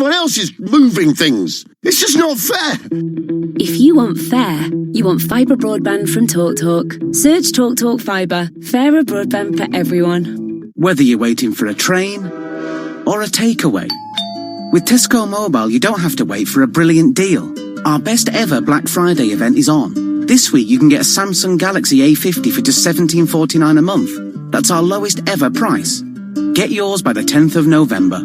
everyone else is moving things. It's just not fair. If you want fair, you want fibre broadband from TalkTalk. Search TalkTalk Fibre. Fairer broadband for everyone. Whether you're waiting for a train or a takeaway, with Tesco Mobile you don't have to wait for a brilliant deal. Our best ever Black Friday event is on. This week you can get a Samsung Galaxy A50 for just $17.49 a month. That's our lowest ever price. Get yours by the 10th of November.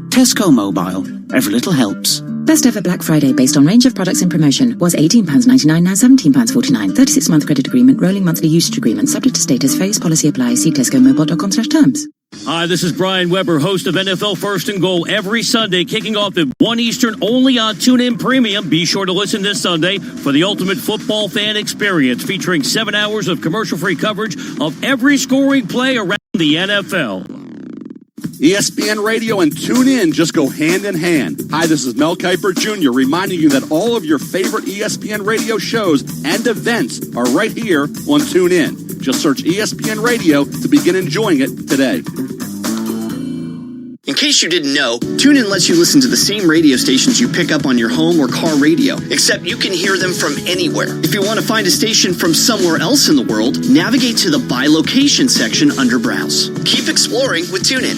Tesco Mobile. Every little helps. Best ever Black Friday based on range of products in promotion was £18.99, now £17.49. 36-month credit agreement, rolling monthly usage agreement, subject to status, phase policy applies. See tescomobile.com/terms. Hi, this is Brian Weber, host of NFL First and Goal every Sunday, kicking off at 1 Eastern only on TuneIn Premium. Be sure to listen this Sunday for the ultimate football fan experience, featuring 7 hours of commercial-free coverage of every scoring play around the NFL. ESPN Radio and TuneIn just go hand in hand. Hi, this is Mel Kiper Jr. reminding you that all of your favorite ESPN Radio shows and events are right here on TuneIn. Just search ESPN Radio to begin enjoying it today. In case you didn't know, TuneIn lets you listen to the same radio stations you pick up on your home or car radio, except you can hear them from anywhere. If you want to find a station from somewhere else in the world, navigate to the By Location section under Browse. Keep exploring with TuneIn.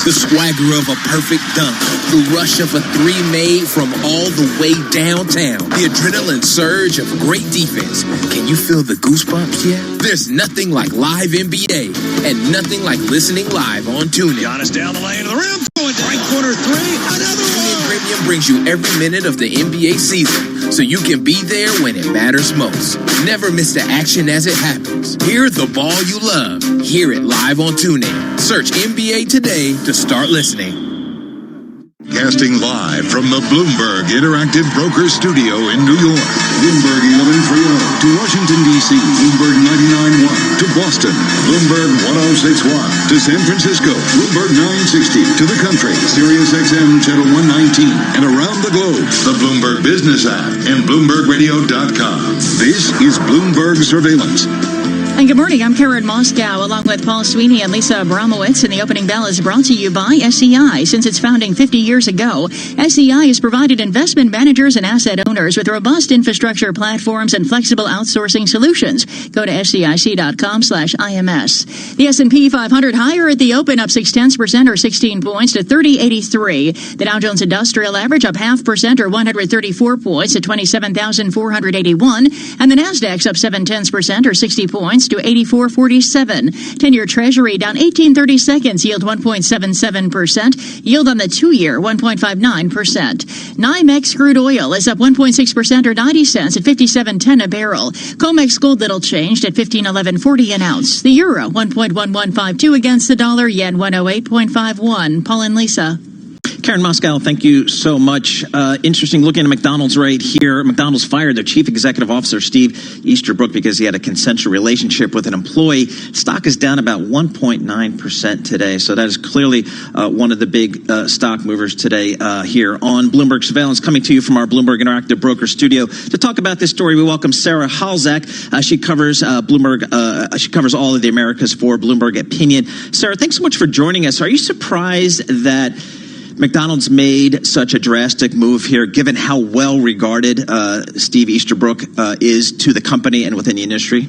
The swagger of a perfect dunk, the rush of a three made from all the way downtown, the adrenaline surge of great defense. Can you feel the goosebumps yet? There's nothing like live NBA and nothing like listening live on TuneIn. Giannis down the lane to the rim, going right corner three, another one. TuneIn Premium brings you every minute of the NBA season, so you can be there when it matters most. Never miss the action as it happens. Hear the ball you love. Hear it live on TuneIn. Search NBA today to start listening. Casting live from the Bloomberg Interactive Brokers Studio in New York. Bloomberg 1130 to Washington, D.C. Bloomberg 99.1 to Boston. Bloomberg 106.1 to San Francisco. Bloomberg 960 to the country. Sirius XM Channel 119 and around the globe. The Bloomberg Business app and BloombergRadio.com. This is Bloomberg Surveillance. And good morning, I'm Karen Moscow, along with Paul Sweeney and Lisa Abramowitz, and the opening bell is brought to you by SEI. Since its founding 50 years ago, SEI has provided investment managers and asset owners with robust infrastructure platforms and flexible outsourcing solutions. Go to SEIC.com/IMS. The S&P 500 higher at the open, up 0.6% or 16 points to 3083. The Dow Jones Industrial Average up 0.5% or 134 points to 27,481. And the Nasdaq's up 0.7% or 60 points to 84.47. 10-year Treasury down 18/32, yield 1.77%. Yield on the 2-year 1.59%. NYMEX crude oil is up 1.6% or 90 cents at 57.10 a barrel. COMEX gold little changed at 15.1140 an ounce. The euro 1.1152 against the dollar. Yen 108.51. Paul and Lisa. Karen Moscow, thank you so much. Interesting looking at McDonald's right here. McDonald's fired their chief executive officer, Steve Easterbrook, because he had a consensual relationship with an employee. Stock is down about 1.9% today. So that is clearly one of the big stock movers today here on Bloomberg Surveillance. Coming to you from our Bloomberg Interactive Broker Studio. To talk about this story, we welcome Sarah Halzak. She covers Bloomberg. She covers all of the Americas for Bloomberg Opinion. Sarah, thanks so much for joining us. Are you surprised that McDonald's made such a drastic move here, given how well regarded Steve Easterbrook is to the company and within the industry?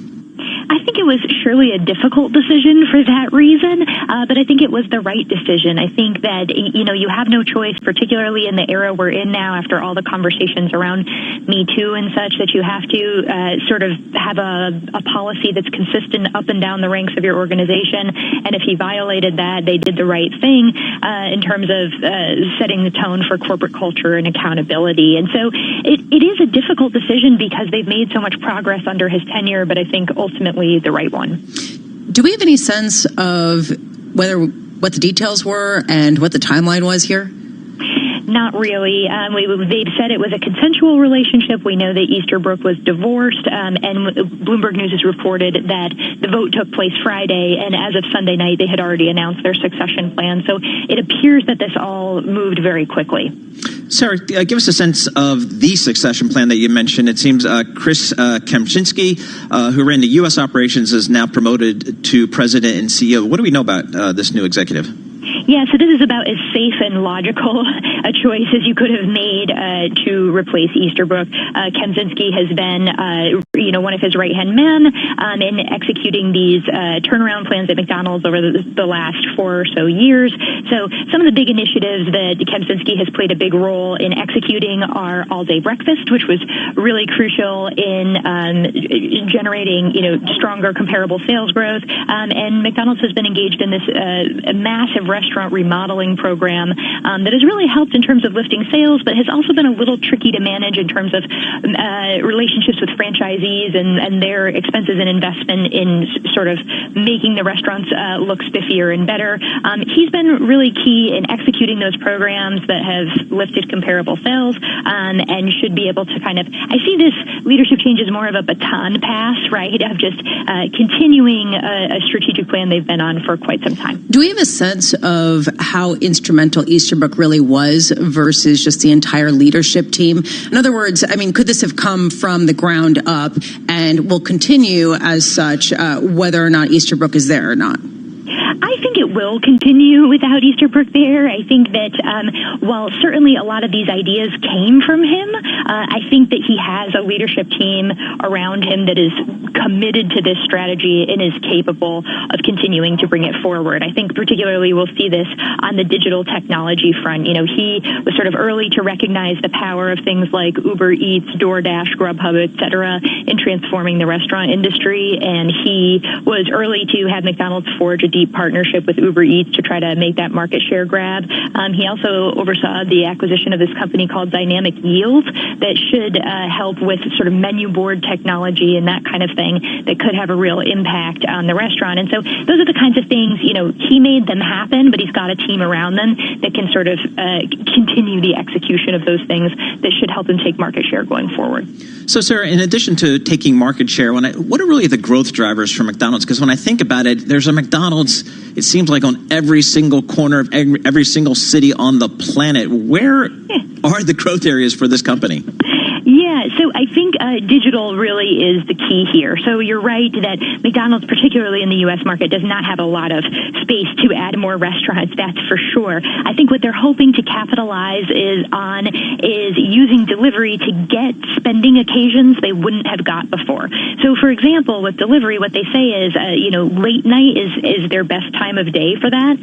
I think it was surely a difficult decision for that reason, but I think it was the right decision. I think that, you have no choice, particularly in the era we're in now after all the conversations around Me Too and such, that you have to sort of have a policy that's consistent up and down the ranks of your organization. And if he violated that, they did the right thing in terms of setting the tone for corporate culture and accountability. And so it is a difficult decision because they've made so much progress under his tenure, but I think ultimately the right one. Do we have any sense of what the details were and what the timeline was here? Not really. They've said it was a consensual relationship. We know that Easterbrook was divorced, and Bloomberg News has reported that the vote took place Friday, and as of Sunday night, they had already announced their succession plan. So it appears that this all moved very quickly. Sarah, give us a sense of the succession plan that you mentioned. It seems Chris Kempczinski, who ran the U.S. operations, is now promoted to president and CEO. What do we know about this new executive? Yeah, so this is about as safe and logical a choice as you could have made to replace Easterbrook. Kempczynski has been, one of his right-hand men in executing these turnaround plans at McDonald's over the last 4 or so years. So some of the big initiatives that Kempczynski has played a big role in executing are all-day breakfast, which was really crucial in generating, stronger comparable sales growth. And McDonald's has been engaged in this massive restaurant remodeling program that has really helped in terms of lifting sales, but has also been a little tricky to manage in terms of relationships with franchisees and their expenses and investment in sort of making the restaurants look spiffier and better. He's been really key in executing those programs that have lifted comparable sales and should be able to I see this leadership change as more of a baton pass, right, of just continuing a strategic plan they've been on for quite some time. Do we have a sense of how instrumental Easterbrook really was versus just the entire leadership team? In other words, could this have come from the ground up and will continue as such, whether or not Easterbrook is there or not? I think it will continue without Easterbrook there. I think that while certainly a lot of these ideas came from him, I think that he has a leadership team around him that is committed to this strategy and is capable of continuing to bring it forward. I think particularly we'll see this on the digital technology front. He was sort of early to recognize the power of things like Uber Eats, DoorDash, Grubhub, et cetera, in transforming the restaurant industry. And he was early to have McDonald's forge a deep partnership with Uber Eats to try to make that market share grab. He also oversaw the acquisition of this company called Dynamic Yield that should help with sort of menu board technology and that kind of thing that could have a real impact on the restaurant. And so those are the kinds of things, he made them happen, but he's got a team around them that can sort of continue the execution of those things that should help him take market share going forward. So, Sarah, in addition to taking market share, what are really the growth drivers for McDonald's? Because when I think about it, there's a McDonald's, it seems like on every single corner of every single city on the planet. Where are the growth areas for this company? Yeah, so I think digital really is the key here. So you're right that McDonald's, particularly in the U.S. market, does not have a lot of space to add more restaurants, that's for sure. I think what they're hoping to capitalize is using delivery to get spending occasions they wouldn't have got before. So, for example, with delivery, what they say is, late night is their best time of day for that.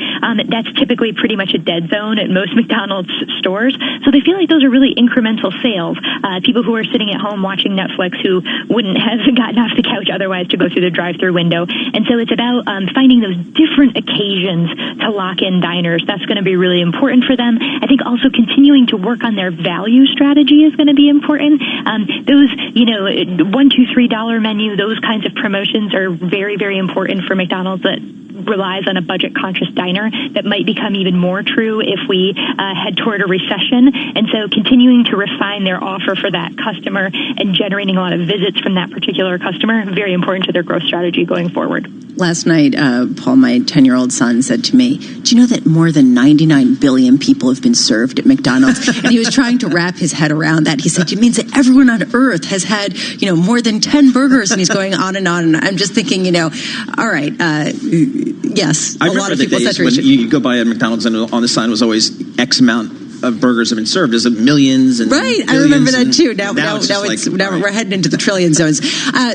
That's typically pretty much a dead zone at most McDonald's stores. So they feel like those are really incremental sales. People who are sitting at home watching Netflix who wouldn't have gotten off the couch otherwise to go through the drive-through window. And so it's about finding those different occasions to lock in diners. That's going to be really important for them. I think also continuing to work on their value strategy is going to be important. Those, $1, $2, $3 menu, those kinds of promotions are very, very important for McDonald's that relies on a budget-conscious diner. That might become even more true if we head toward a recession. And so continuing to refine their offer for that customer and generating a lot of visits from that particular customer, very important to their growth strategy going forward. Last night, Paul, my 10-year-old son, said to me, do you know that more than 99 billion people have been served at McDonald's? And he was trying to wrap his head around that. He said, it means that everyone on earth has had, more than 10 burgers. And he's going on and on. And I'm just thinking, all right, yes, I remember the days when you go by a McDonald's and on the sign was always X amount of burgers have been served. Is it millions and right? I remember that too. Now we're heading into the trillion zones.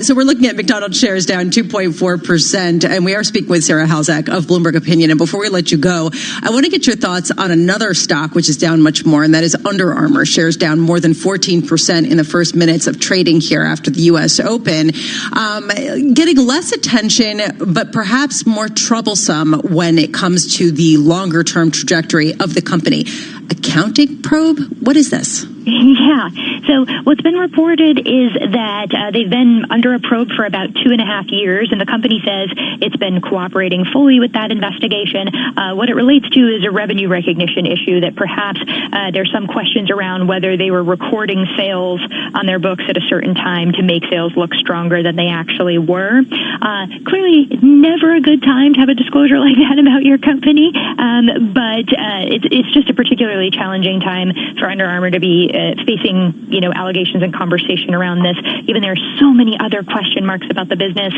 So we're looking at McDonald's shares down 2.4%, and we are speaking with Sarah Halzak of Bloomberg Opinion. And before we let you go, I want to get your thoughts on another stock which is down much more, and that is Under Armour. Shares down more than 14% in the first minutes of trading here after the U.S. Open, getting less attention, but perhaps more troublesome when it comes to the longer-term trajectory of the company. Accounting probe? What is this? Yeah. So what's been reported is that they've been under a probe for about 2.5 years, and the company says it's been cooperating fully with that investigation. What it relates to is a revenue recognition issue that perhaps there's some questions around whether they were recording sales on their books at a certain time to make sales look stronger than they actually were. Clearly, never a good time to have a disclosure like that about your company, but it's just a particularly challenging time for Under Armour to be facing, allegations and conversation around this, given there are so many other question marks about the business.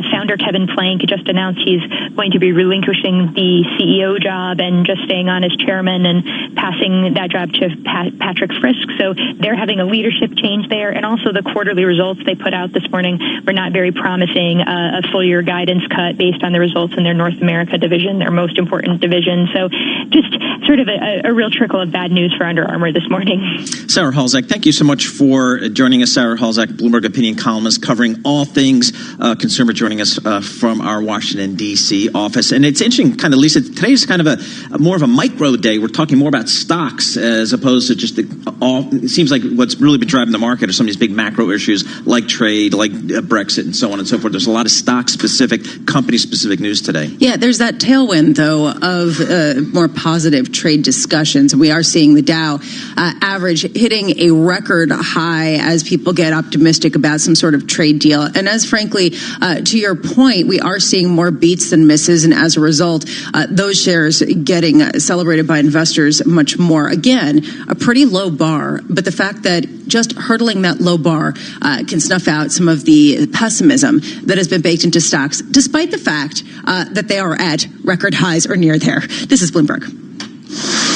Founder Kevin Plank just announced he's going to be relinquishing the CEO job and just staying on as chairman and passing that job to Patrick Frisk. So they're having a leadership change there. And also the quarterly results they put out this morning were not very promising. A full year guidance cut based on the results in their North America division, their most important division. So just sort of a real trickle of bad news for Under Armour this morning. Sarah Halzack, thank you so much for joining us. Sarah Halzack, Bloomberg Opinion columnist, covering all things consumer, joining us from our Washington, D.C. office. And it's interesting, kind of, Lisa, today is kind of a more of a micro day. We're talking more about stocks as opposed to just it seems like what's really been driving the market are some of these big macro issues like trade, like Brexit, and so on and so forth. There's a lot of stock-specific, company-specific news today. Yeah, there's that tailwind, though, of more positive trade discussions. We are seeing the Dow average hitting a record high as people get optimistic about some sort of trade deal. And as frankly, to your point, we are seeing more beats than misses. And as a result, those shares getting celebrated by investors much more. Again, a pretty low bar. But the fact that just hurdling that low bar can snuff out some of the pessimism that has been baked into stocks, despite the fact that they are at record highs or near there. This is Bloomberg.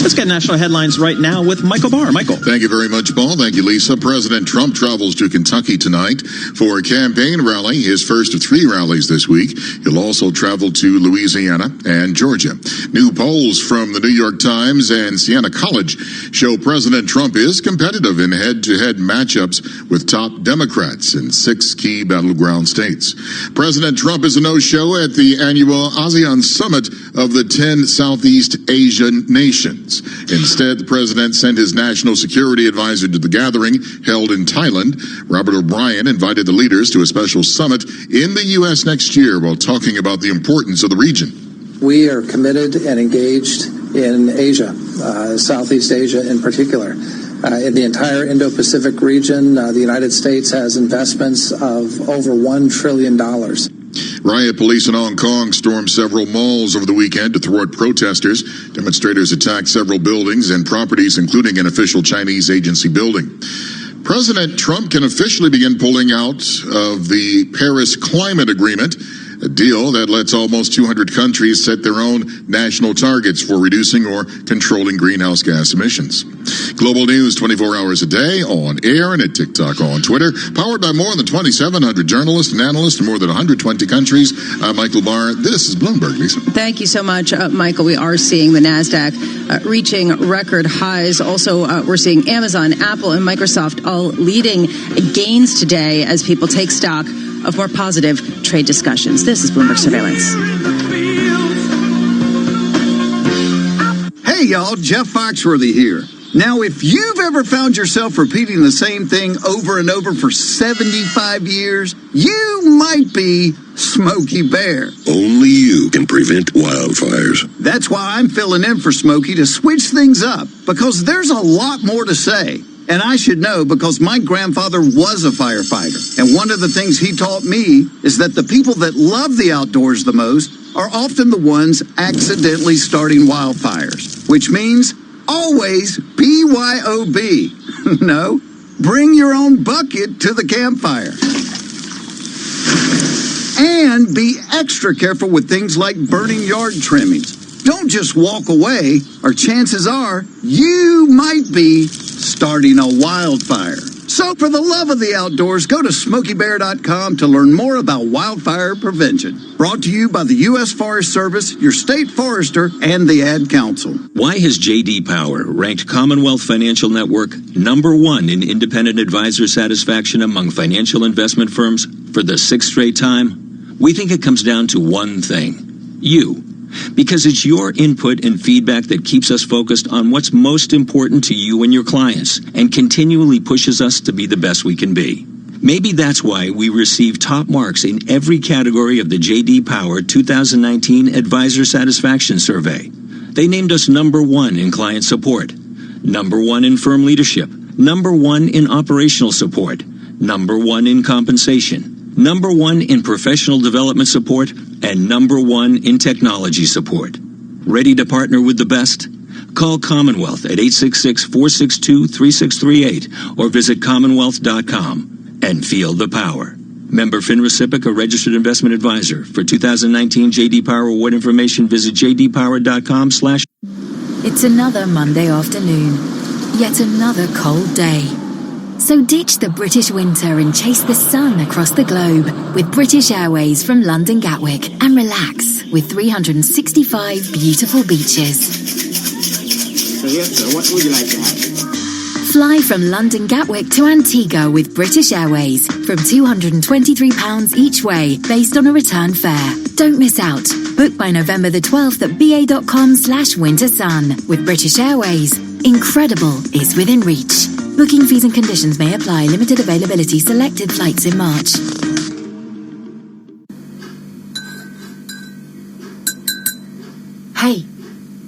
Let's get national headlines right now with Michael Barr. Michael. Thank you very much, Paul. Thank you, Lisa. President Trump travels to Kentucky tonight for a campaign rally, his first of 3 rallies this week. He'll also travel to Louisiana and Georgia. New polls from the New York Times and Siena College show President Trump is competitive in head-to-head matchups with top Democrats in 6 key battleground states. President Trump is a no-show at the annual ASEAN Summit of the 10 Southeast Asian nations. Instead, the president sent his national security advisor to the gathering held in Thailand. Robert O'Brien invited the leaders to a special summit in the U.S. next year while talking about the importance of the region. We are committed and engaged in Asia, Southeast Asia in particular. In the entire Indo-Pacific region, the United States has investments of over $1 trillion. Riot police in Hong Kong stormed several malls over the weekend to thwart protesters. Demonstrators attacked several buildings and properties, including an official Chinese agency building. President Trump can officially begin pulling out of the Paris Climate Agreement, a deal that lets almost 200 countries set their own national targets for reducing or controlling greenhouse gas emissions. Global news 24 hours a day, on air and at TikTok, on Twitter, powered by more than 2,700 journalists and analysts in more than 120 countries. I'm Michael Barr. This is Bloomberg, Lisa. Thank you so much, Michael. We are seeing the NASDAQ reaching record highs. Also, we're seeing Amazon, Apple, and Microsoft all leading gains today as people take stock of more positive trade discussions. This is Bloomberg Surveillance. Hey, y'all, Jeff Foxworthy here. Now, if you've ever found yourself repeating the same thing over and over for 75 years, you might be Smokey Bear. Only you can prevent wildfires. That's why I'm filling in for Smokey to switch things up, because there's a lot more to say. And I should know because my grandfather was a firefighter. And one of the things he taught me is that the people that love the outdoors the most are often the ones accidentally starting wildfires, which means always BYOB. No, bring your own bucket to the campfire. And be extra careful with things like burning yard trimmings. Don't just walk away, or chances are you might be starting a wildfire. So for the love of the outdoors, go to SmokeyBear.com to learn more about wildfire prevention. Brought to you by the U.S. Forest Service, your state forester, and the Ad Council. Why has J.D. Power ranked Commonwealth Financial Network #1 in independent advisor satisfaction among financial investment firms for the 6th straight time? We think it comes down to one thing: you. Because it's your input and feedback that keeps us focused on what's most important to you and your clients and continually pushes us to be the best we can be. Maybe that's why we receive top marks in every category of the J.D. Power 2019 Advisor Satisfaction Survey. They named us #1 in client support, #1 in firm leadership, #1 in operational support, #1 in compensation, #1 in professional development support, and #1 in technology support. Ready to partner with the best? Call Commonwealth at 866-462-3638 or visit commonwealth.com and feel the power. Member FINRA/SIPC, a registered investment advisor. For 2019 J.D. Power award information, visit jdpower.com/. It's another Monday afternoon. Yet another cold day. So ditch the British winter and chase the sun across the globe with British Airways from London Gatwick and relax with 365 beautiful beaches. So yes, sir, what would you like to have? Fly from London Gatwick to Antigua with British Airways from £223 each way based on a return fare. Don't miss out. Book by November the 12th at ba.com/wintersun with British Airways. Incredible is within reach. Booking fees and conditions may apply. Limited availability. Selected flights in March. Hey,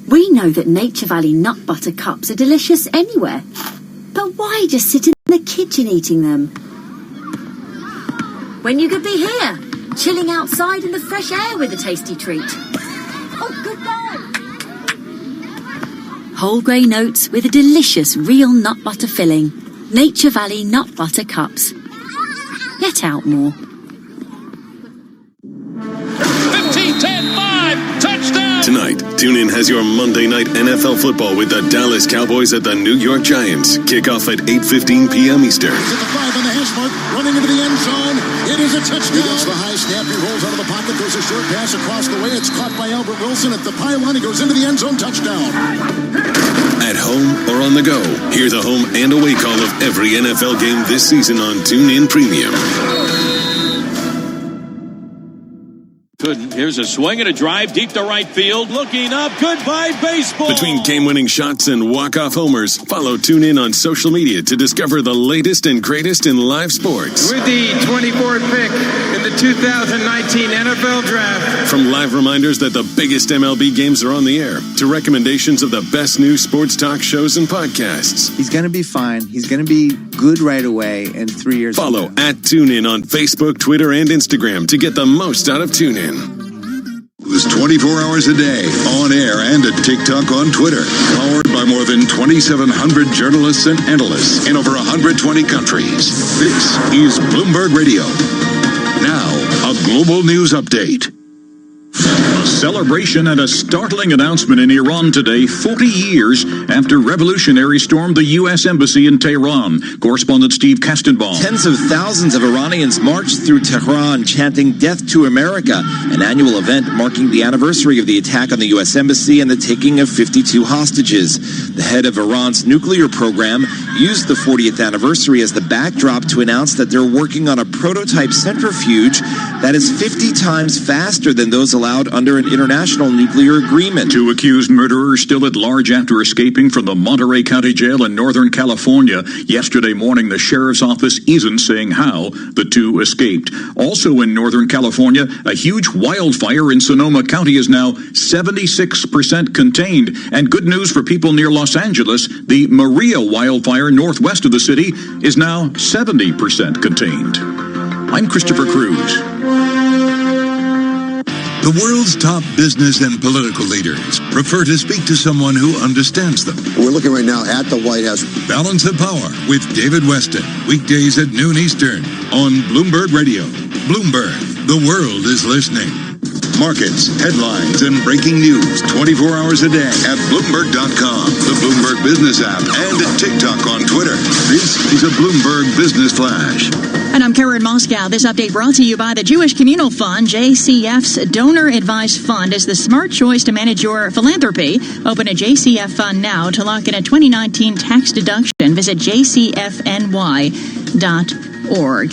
we know that Nature Valley nut butter cups are delicious anywhere. But why just sit in the kitchen eating them? When you could be here, chilling outside in the fresh air with a tasty treat. Oh, good night. Whole grain oats with a delicious real nut butter filling. Nature Valley nut butter cups. Get out more. 15-10-5, touchdown! Tonight, TuneIn has your Monday night NFL football with the Dallas Cowboys at the New York Giants. Kickoff at 8:15 p.m. Eastern. To the 5 on the hash mark, running into the end zone. It is a touchdown. He gets the high snap. He rolls out of the pocket. There's a short pass across the way. It's caught by Albert Wilson at the pylon. He goes into the end zone. Touchdown. At home or on the go, hear the home and away call of every NFL game this season on TuneIn Premium. Here's a swing and a drive deep to right field. Looking up. Goodbye, baseball. Between game-winning shots and walk-off homers, follow TuneIn on social media to discover the latest and greatest in live sports. With the 24th pick in the 2019 NFL Draft. From live reminders that the biggest MLB games are on the air, to recommendations of the best new sports talk shows and podcasts. He's going to be fine. He's going to be good right away in 3 years. Follow @TuneIn on Facebook, Twitter, and Instagram to get the most out of TuneIn. It was 24 hours a day, on air and at TikTok on Twitter. Powered by more than 2,700 journalists and analysts in over 120 countries. This is Bloomberg Radio. Now, a global news update. A celebration and a startling announcement in Iran today, 40 years after revolutionaries stormed the U.S. Embassy in Tehran. Correspondent Steve Kastenbaum. Tens of thousands of Iranians marched through Tehran chanting "Death to America," an annual event marking the anniversary of the attack on the U.S. Embassy and the taking of 52 hostages. The head of Iran's nuclear program used the 40th anniversary as the backdrop to announce that they're working on a prototype centrifuge that is 50 times faster than those allowed under an international nuclear agreement. Two accused murderers still at large after escaping from the Monterey County Jail in Northern California. Yesterday morning, the sheriff's office isn't saying how the two escaped. Also in Northern California, a huge wildfire in Sonoma County is now 76% contained. And good news for people near Los Angeles, the Maria wildfire northwest of the city is now 70% contained. I'm Christopher Cruz. The world's top business and political leaders prefer to speak to someone who understands them. We're looking right now at the White House. Balance of Power with David Weston. Weekdays at noon Eastern on Bloomberg Radio. Bloomberg, the world is listening. Markets, headlines, and breaking news 24 hours a day at Bloomberg.com, the Bloomberg Business app, and at TikTok on Twitter. This is a Bloomberg Business Flash. And I'm Karen Moscow. This update brought to you by the Jewish Communal Fund. JCF's Donor Advised Fund is the smart choice to manage your philanthropy. Open a JCF fund now to lock in a 2019 tax deduction. Visit jcfny.org.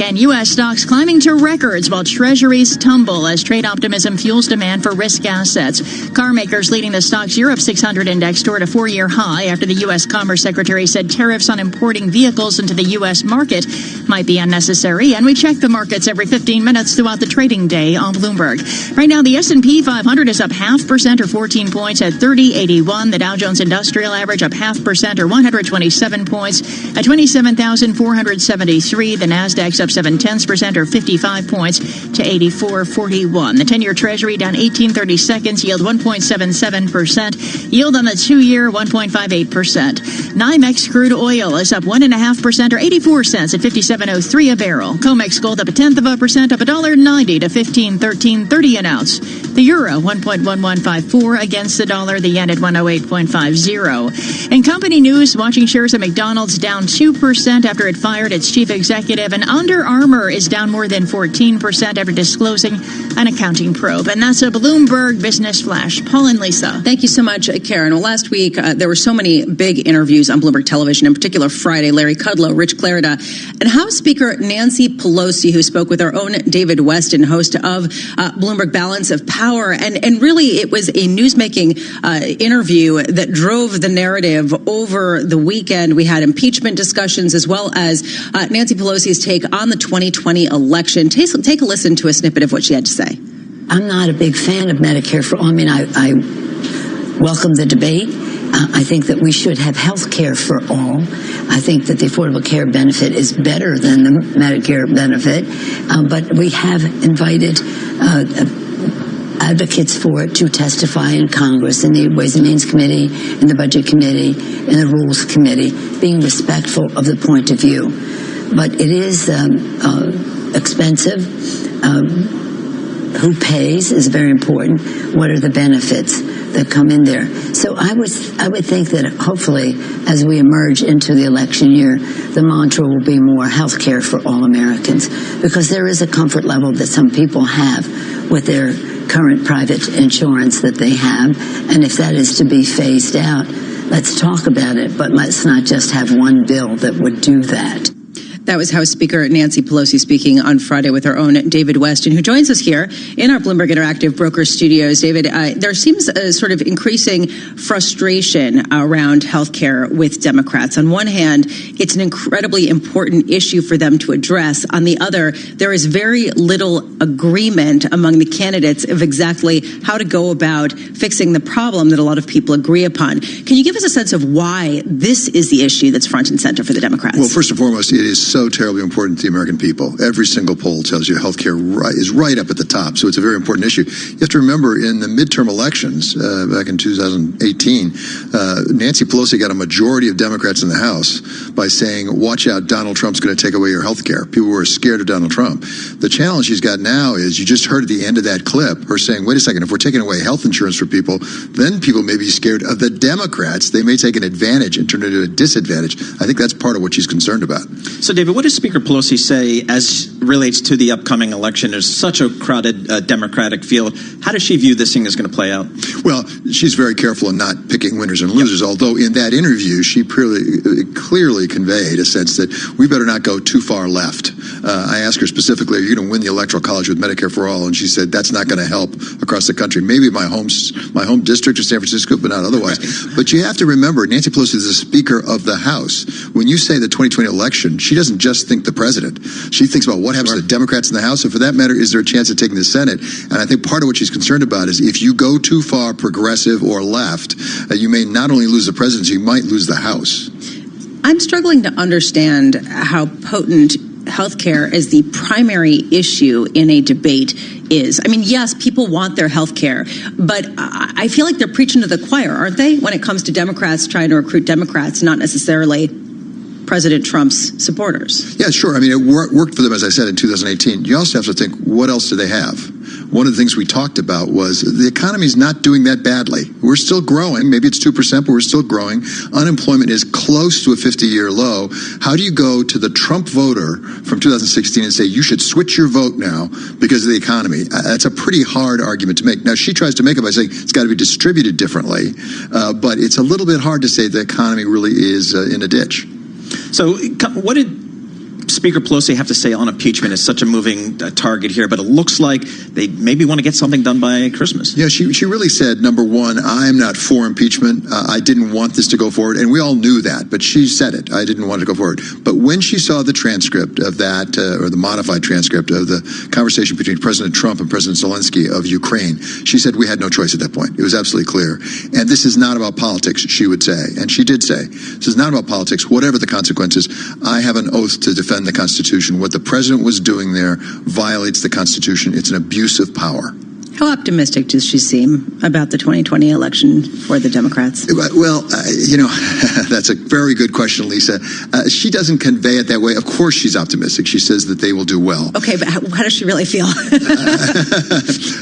And U.S. stocks climbing to records while treasuries tumble as trade optimism fuels demand for risk assets. Car makers leading the stocks Europe 600 index toward a 4-year high after the U.S. Commerce Secretary said tariffs on importing vehicles into the U.S. market might be unnecessary. And we check the markets every 15 minutes throughout the trading day on Bloomberg. Right now, the S&P 500 is up 0.5% or 14 points at 3081. The Dow Jones Industrial Average up 0.5% or 127 points at 27,473. The NASDAQ's up 0.7% or 55 points to 84.41. The 10-year Treasury down 18.30 seconds, yield 1.77%. Yield on the 2-year 1.58%. NYMEX crude oil is up 1.5% or 84 cents at 57.03 a barrel. COMEX gold up 0.1%, up $1.90 to 15.1330 an ounce. The euro 1.1154 against the dollar. The yen at 108.50. In company news, watching shares of McDonald's down 2% after it fired its chief executive, and Under Armour is down more than 14% after disclosing an accounting probe. And that's a Bloomberg Business Flash. Paul and Lisa. Thank you so much, Karen. Well, last week there were so many big interviews on Bloomberg Television, in particular Friday. Larry Kudlow, Rich Clarida, and House Speaker Nancy Pelosi, who spoke with our own David Weston, host of Bloomberg Balance of Power. And really, it was a newsmaking interview that drove the narrative over the weekend. We had impeachment discussions as well as Nancy Pelosi's take on the 2020 election. Take a listen to a snippet of what she had to say. I'm not a big fan of Medicare for all. I mean, I welcome the debate. I think that we should have health care for all. I think that the Affordable Care Benefit is better than the Medicare benefit. But we have invited advocates for it to testify in Congress, in the Ways and Means Committee, in the Budget Committee, in the Rules Committee, being respectful of the point of view. But it is expensive. Who pays is very important. What are the benefits that come in there? So I would think that hopefully as we emerge into the election year, the mantra will be more health care for all Americans, because there is a comfort level that some people have with their current private insurance that they have. And if that is to be phased out, let's talk about it, but let's not just have one bill that would do that. That was House Speaker Nancy Pelosi speaking on Friday with our own David Weston, who joins us here in our Bloomberg Interactive Broker Studios. David, there seems a sort of increasing frustration around healthcare with Democrats. On one hand, it's an incredibly important issue for them to address. On the other, there is very little agreement among the candidates of exactly how to go about fixing the problem that a lot of people agree upon. Can you give us a sense of why this is the issue that's front and center for the Democrats? Well, first and foremost, it is so terribly important to the American people. Every single poll tells you health care is right up at the top, so it's a very important issue. You have to remember, in the midterm elections back in 2018, Nancy Pelosi got a majority of Democrats in the House by saying, watch out, Donald Trump's going to take away your health care. People were scared of Donald Trump. The challenge she's got now is, you just heard at the end of that clip her saying, wait a second, if we're taking away health insurance for people, then people may be scared of the Democrats. They may take an advantage and turn it into a disadvantage. I think that's part of what she's concerned about. So, David, what does Speaker Pelosi say as relates to the upcoming election? There's such a crowded Democratic field. How does she view this thing is going to play out? Well, she's very careful in not picking winners and losers, although in that interview, she clearly conveyed a sense that we better not go too far left. I asked her specifically, are you going to win the Electoral College with Medicare for All? And she said, that's not going to help across the country. Maybe my home district of San Francisco, but not otherwise. But you have to remember, Nancy Pelosi is the Speaker of the House. When you say the 2020 election, she doesn't just think the president. She thinks about what happens to the Democrats in the House, and for that matter, is there a chance of taking the Senate? And I think part of what she's concerned about is, if you go too far progressive or left, you may not only lose the presidency, you might lose the House. I'm struggling to understand how potent healthcare as the primary issue in a debate is. I mean, yes, people want their healthcare, but I feel like they're preaching to the choir, aren't they, when it comes to Democrats trying to recruit Democrats, not necessarily President Trump's supporters? Yeah, sure. I mean, it worked for them, as I said, in 2018. You also have to think, what else do they have? One of the things we talked about was the economy's not doing that badly. We're still growing. Maybe it's 2%, but we're still growing. Unemployment is close to a 50-year low. How do you go to the Trump voter from 2016 and say, you should switch your vote now because of the economy? That's a pretty hard argument to make. Now, she tries to make it by saying it's got to be distributed differently, but it's a little bit hard to say the economy really is in a ditch. So what did Speaker Pelosi have to say on impeachment? Is such a moving target here, but it looks like they maybe want to get something done by Christmas. Yeah, she really said, number one, I'm not for impeachment. I didn't want this to go forward, and we all knew that, but she said it. I didn't want it to go forward. But when she saw the transcript of that, or the modified transcript of the conversation between President Trump and President Zelensky of Ukraine, she said we had no choice at that point. It was absolutely clear. And this is not about politics, she would say. And she did say, this is not about politics, whatever the consequences. I have an oath to defend the Constitution. What the president was doing there violates the Constitution. It's an abuse of power. How optimistic does she seem about the 2020 election for the Democrats? Well, that's a very good question, Lisa. She doesn't convey it that way. Of course she's optimistic. She says that they will do well. Okay, but how does she really feel?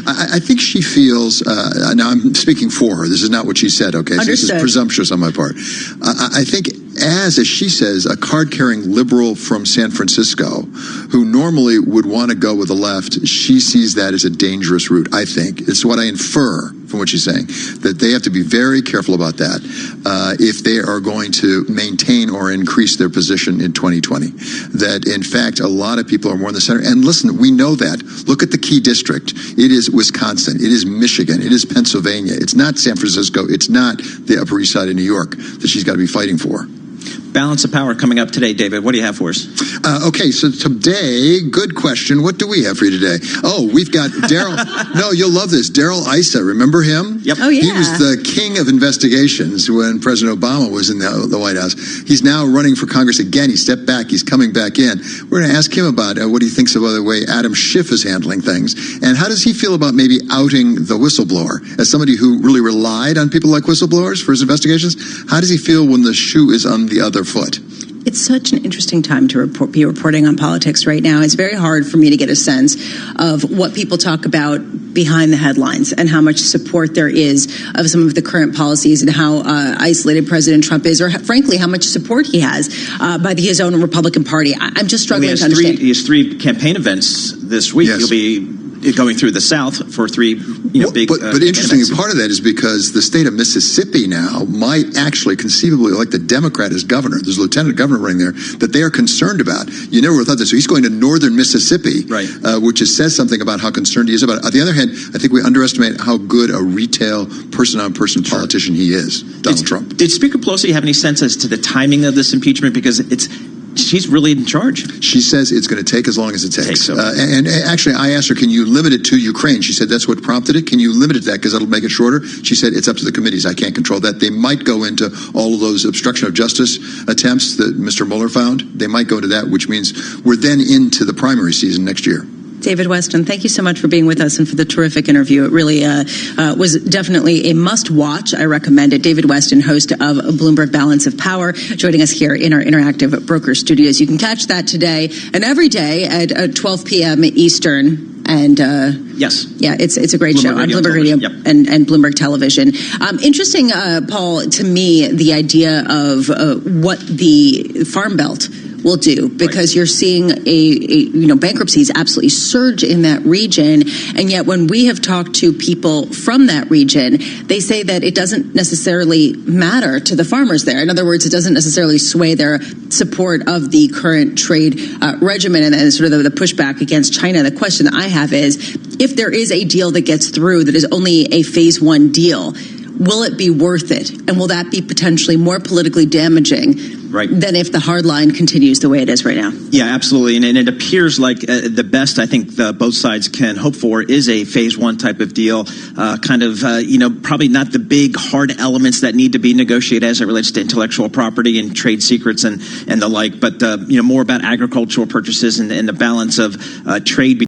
I think she feels, now I'm speaking for her. This is not what she said, okay? So this is presumptuous on my part. I think as she says, a card-carrying liberal from San Francisco who normally would want to go with the left, she sees that as a dangerous route, I think. It's what I infer from what she's saying, that they have to be very careful about that if they are going to maintain or increase their position in 2020. That, in fact, a lot of people are more in the center. And listen, we know that. Look at the key district. It is Wisconsin. It is Michigan. It is Pennsylvania. It's not San Francisco. It's not the Upper East Side of New York that she's got to be fighting for. Balance of power coming up today, David. What do you have for us? Okay, so today, good question. What do we have for you today? Oh, we've got Daryl. No, you'll love this. Daryl Issa. Remember him? Yep. Oh, yeah. He was the king of investigations when President Obama was in the White House. He's now running for Congress again. He stepped back. He's coming back in. We're going to ask him about what he thinks about the way Adam Schiff is handling things. And how does he feel about maybe outing the whistleblower? As somebody who really relied on people like whistleblowers for his investigations, how does he feel when the shoe is on the other foot? It's such an interesting time to be reporting on politics right now. It's very hard for me to get a sense of what people talk about behind the headlines and how much support there is of some of the current policies and how isolated President Trump is, or frankly, how much support he has by his own Republican Party. I'm just struggling to understand. He has 3 campaign events this week. Yes. He'll be going through the South for 3 big But interestingly, part of that is because the state of Mississippi now might actually conceivably elect the Democrat as governor. There's a lieutenant governor running there that they are concerned about. You never would have thought that. So he's going to northern Mississippi, right. Which says something about how concerned he is about it. On the other hand, I think we underestimate how good a retail, person-on-person politician he is, Donald Trump. Did Speaker Pelosi have any sense as to the timing of this impeachment? Because she's really in charge. She says it's going to take as long as it takes. And actually, I asked her, can you limit it to Ukraine? She said that's what prompted it. Can you limit it to that because that'll make it shorter? She said it's up to the committees. I can't control that. They might go into all of those obstruction of justice attempts that Mr. Mueller found. They might go to that, which means we're then into the primary season next year. David Weston, thank you so much for being with us and for the terrific interview. It really was definitely a must-watch. I recommend it. David Weston, host of Bloomberg Balance of Power, joining us here in our interactive broker studios. You can catch that today and every day at 12 p.m. Eastern. And yes, yeah, it's a great show on Bloomberg Radio and Bloomberg Television. Interesting, Paul, to me, the idea of what the Farm Belt will do, because you're seeing bankruptcies absolutely surge in that region, and yet when we have talked to people from that region, they say that it doesn't necessarily matter to the farmers there. In other words, it doesn't necessarily sway their support of the current trade regimen and sort of the pushback against China. The question that I have is, if there is a deal that gets through that is only a phase 1 deal, will it be worth it? And will that be potentially more politically damaging than if the hard line continues the way it is right now? Yeah, absolutely. And it appears like the best I think both sides can hope for is a phase 1 type of deal, probably not the big hard elements that need to be negotiated as it relates to intellectual property and trade secrets and the like, but more about agricultural purchases and the balance of trade.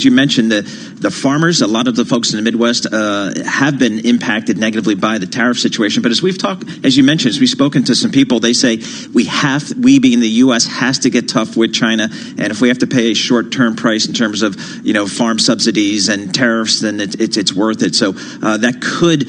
You mentioned the farmers, a lot of the folks in the Midwest have been impacted negatively by the tariff situation. But as we've mentioned, as we've spoken to some people, they say we being the U.S. has to get tough with China. And if we have to pay a short-term price in terms of, farm subsidies and tariffs, then it's worth it. So that could,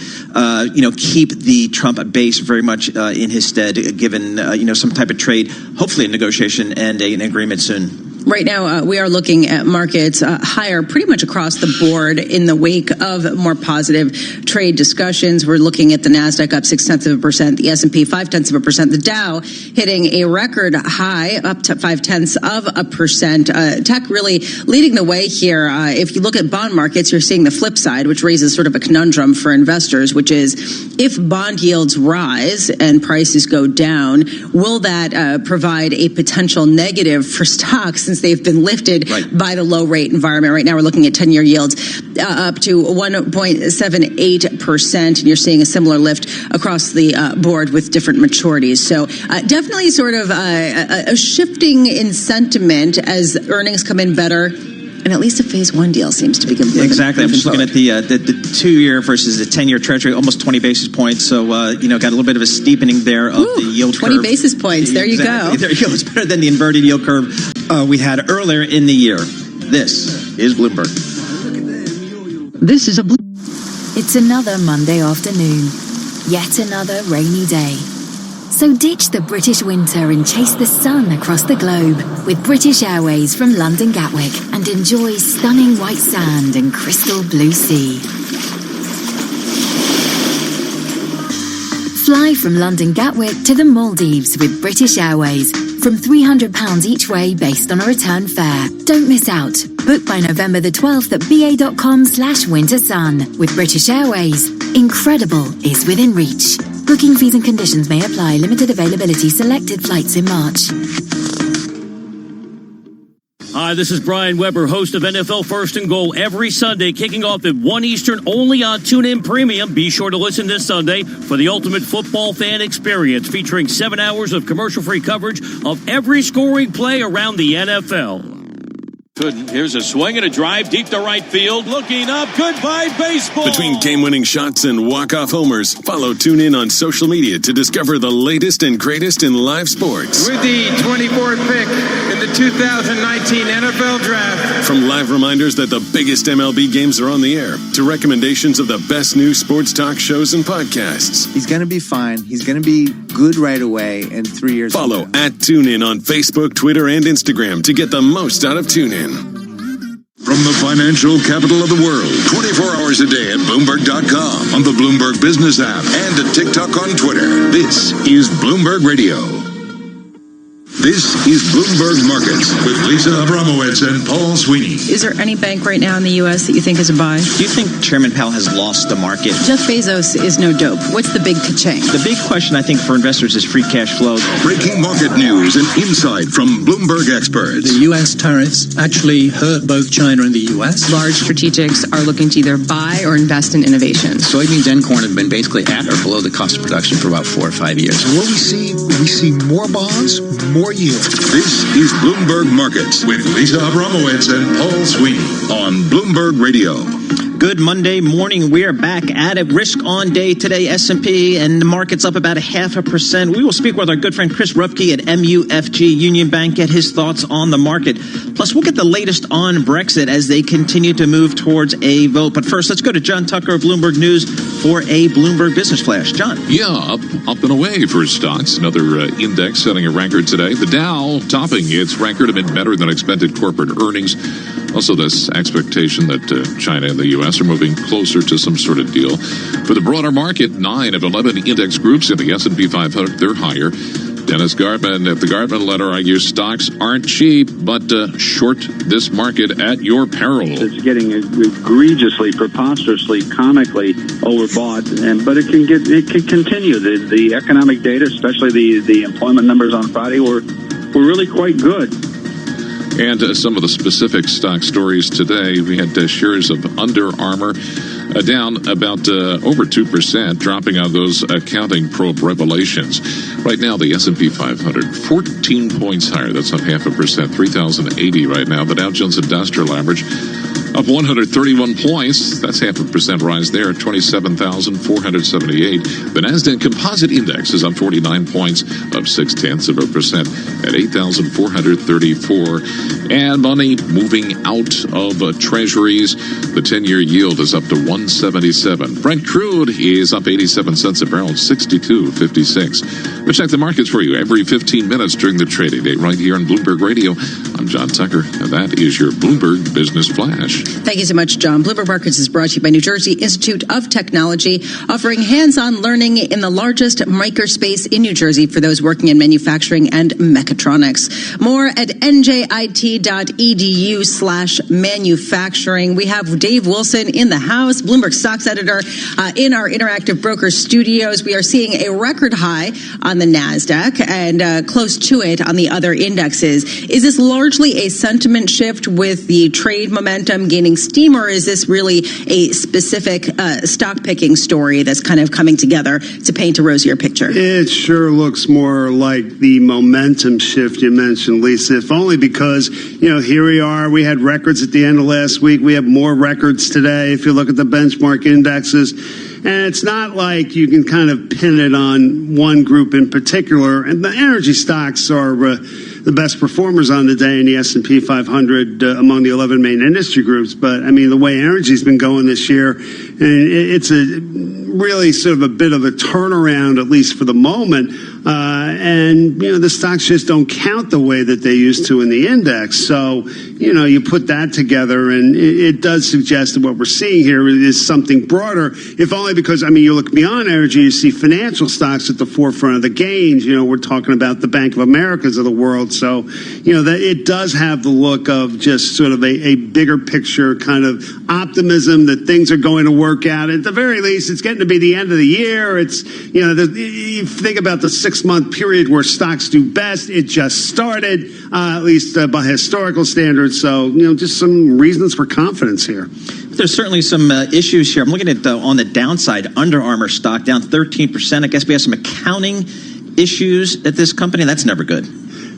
keep the Trump base very much in his stead, given, some type of trade, hopefully a negotiation and an agreement soon. Right now, we are looking at markets higher pretty much across the board in the wake of more positive trade discussions. We're looking at the NASDAQ up 0.6%, the S&P 0.5%, the Dow hitting a record high up to 0.5%. Tech really leading the way here. If you look at bond markets, you're seeing the flip side, which raises sort of a conundrum for investors, which is if bond yields rise and prices go down, will that provide a potential negative for stocks? since they've been lifted by the low rate environment. Right now we're looking at 10-year yields up to 1.78%, and you're seeing a similar lift across the board with different maturities. So definitely sort of a shifting in sentiment as earnings come in better. And at least a phase one deal seems to be moving. Exactly. I'm just looking at the 2-year versus the 10-year Treasury, almost 20 basis points. So, got a little bit of a steepening there of the yield 20 curve. 20 basis points. There you go. There you go. It's better than the inverted yield curve we had earlier in the year. This is Bloomberg. This is It's another Monday afternoon. Yet another rainy day. So ditch the British winter and chase the sun across the globe with British Airways from London Gatwick and enjoy stunning white sand and crystal blue sea. Fly from London Gatwick to the Maldives with British Airways from £300 each way based on a return fare. Don't miss out. Book by November the 12th at ba.com/wintersun. With British Airways, incredible is within reach. Booking fees and conditions may apply. Limited availability. Selected flights in March. Hi, this is Brian Weber, host of NFL First and Goal every Sunday, kicking off at 1 Eastern only on TuneIn Premium. Be sure to listen this Sunday for the ultimate football fan experience, featuring 7 hours of commercial-free coverage of every scoring play around the NFL. Here's a swing and a drive deep to right field. Looking up. Goodbye, baseball. Between game-winning shots and walk-off homers, follow TuneIn on social media to discover the latest and greatest in live sports. With the 24th pick in the 2019 NFL Draft. From live reminders that the biggest MLB games are on the air to recommendations of the best new sports talk shows and podcasts. He's going to be fine. He's going to be good right away in 3 years. Follow at TuneIn on Facebook, Twitter, and Instagram to get the most out of TuneIn. From the financial capital of the world, 24 hours a day at Bloomberg.com, on the Bloomberg Business app, and at TikTok on Twitter. This is Bloomberg Radio. This is Bloomberg Markets with Lisa Abramowitz and Paul Sweeney. Is there any bank right now in the U.S. that you think is a buy? Do you think Chairman Powell has lost the market? Jeff Bezos is no dope. What's the big ka-ching? The big question, I think, for investors is free cash flow. Breaking market news and insight from Bloomberg experts. The U.S. tariffs actually hurt both China and the U.S. Large strategics are looking to either buy or invest in innovation. Soybeans and corn have been basically at or below the cost of production for about 4 or 5 years. And what we see more bonds, more yield. This is Bloomberg Markets with Lisa Abramowitz and Paul Sweeney on Bloomberg Radio. Good Monday morning. We are back at it. Risk on day today. S&P and the market's up about 0.5%. We will speak with our good friend Chris Rupke at MUFG Union Bank, get his thoughts on the market. Plus, we'll get the latest on Brexit as they continue to move towards a vote. But first, let's go to John Tucker of Bloomberg News for a Bloomberg Business Flash. John. Yeah, up and away for stocks. Another index setting a record today. The Dow topping its record amid better than expected corporate earnings. Also, this expectation that China and the U.S. are moving closer to some sort of deal. For the broader market, 9 of 11 index groups in the S&P 500, they're higher. Dennis Gartman at the Gartman Letter argues stocks aren't cheap, but short this market at your peril. It's getting egregiously, preposterously, comically overbought, but it can continue. The economic data, especially the employment numbers on Friday, were really quite good. And some of the specific stock stories today, we had shares of Under Armour down about over 2%, dropping out of those accounting probe revelations. Right now, the S&P 500, 14 points higher. That's up 0.5%, 3,080 right now. The Dow Jones Industrial Average up 131 points. That's 0.5% rise there, 27,478. The Nasdaq Composite Index is up 49 points, up 0.6% at 8,434. And money moving out of treasuries. The 10-year yield is up to 177. Brent crude is up 87 cents a barrel, 62.56. We'll check the markets for you every 15 minutes during the trading day right here on Bloomberg Radio. I'm John Tucker, and that is your Bloomberg Business Flash. Thank you so much, John. Bloomberg Markets is brought to you by New Jersey Institute of Technology, offering hands-on learning in the largest makerspace in New Jersey for those working in manufacturing and mechatronics. More at njit.edu/manufacturing. We have Dave Wilson in the house, Bloomberg stocks editor, in our Interactive Brokers studios. We are seeing a record high on the NASDAQ and close to it on the other indexes. Is this largely a sentiment shift with the trade momentum gaining steam, or is this really a specific stock picking story that's kind of coming together to paint a rosier picture? It sure looks more like the momentum shift you mentioned, Lisa, if only because, here we are. We had records at the end of last week. We have more records today if you look at the benchmark indexes. And it's not like you can kind of pin it on one group in particular. And the energy stocks are the best performers on the day in the S&P 500 among the 11 main industry groups. But, I mean, the way energy's been going this year, and it's really sort of a bit of a turnaround, at least for the moment. And, the stocks just don't count the way that they used to in the index. So, you put that together, and it does suggest that what we're seeing here is something broader, if only because, you look beyond energy, you see financial stocks at the forefront of the gains. We're talking about the Bank of Americas of the world. So, that it does have the look of just sort of a bigger picture kind of optimism that things are going to work out. At the very least, it's getting to be the end of the year. It's, you think about the 6-month period where stocks do best. It just started, at least by historical standards. So, just some reasons for confidence here. There's certainly some issues here. I'm looking at on the downside, Under Armour stock down 13%. I guess we have some accounting issues at this company. That's never good.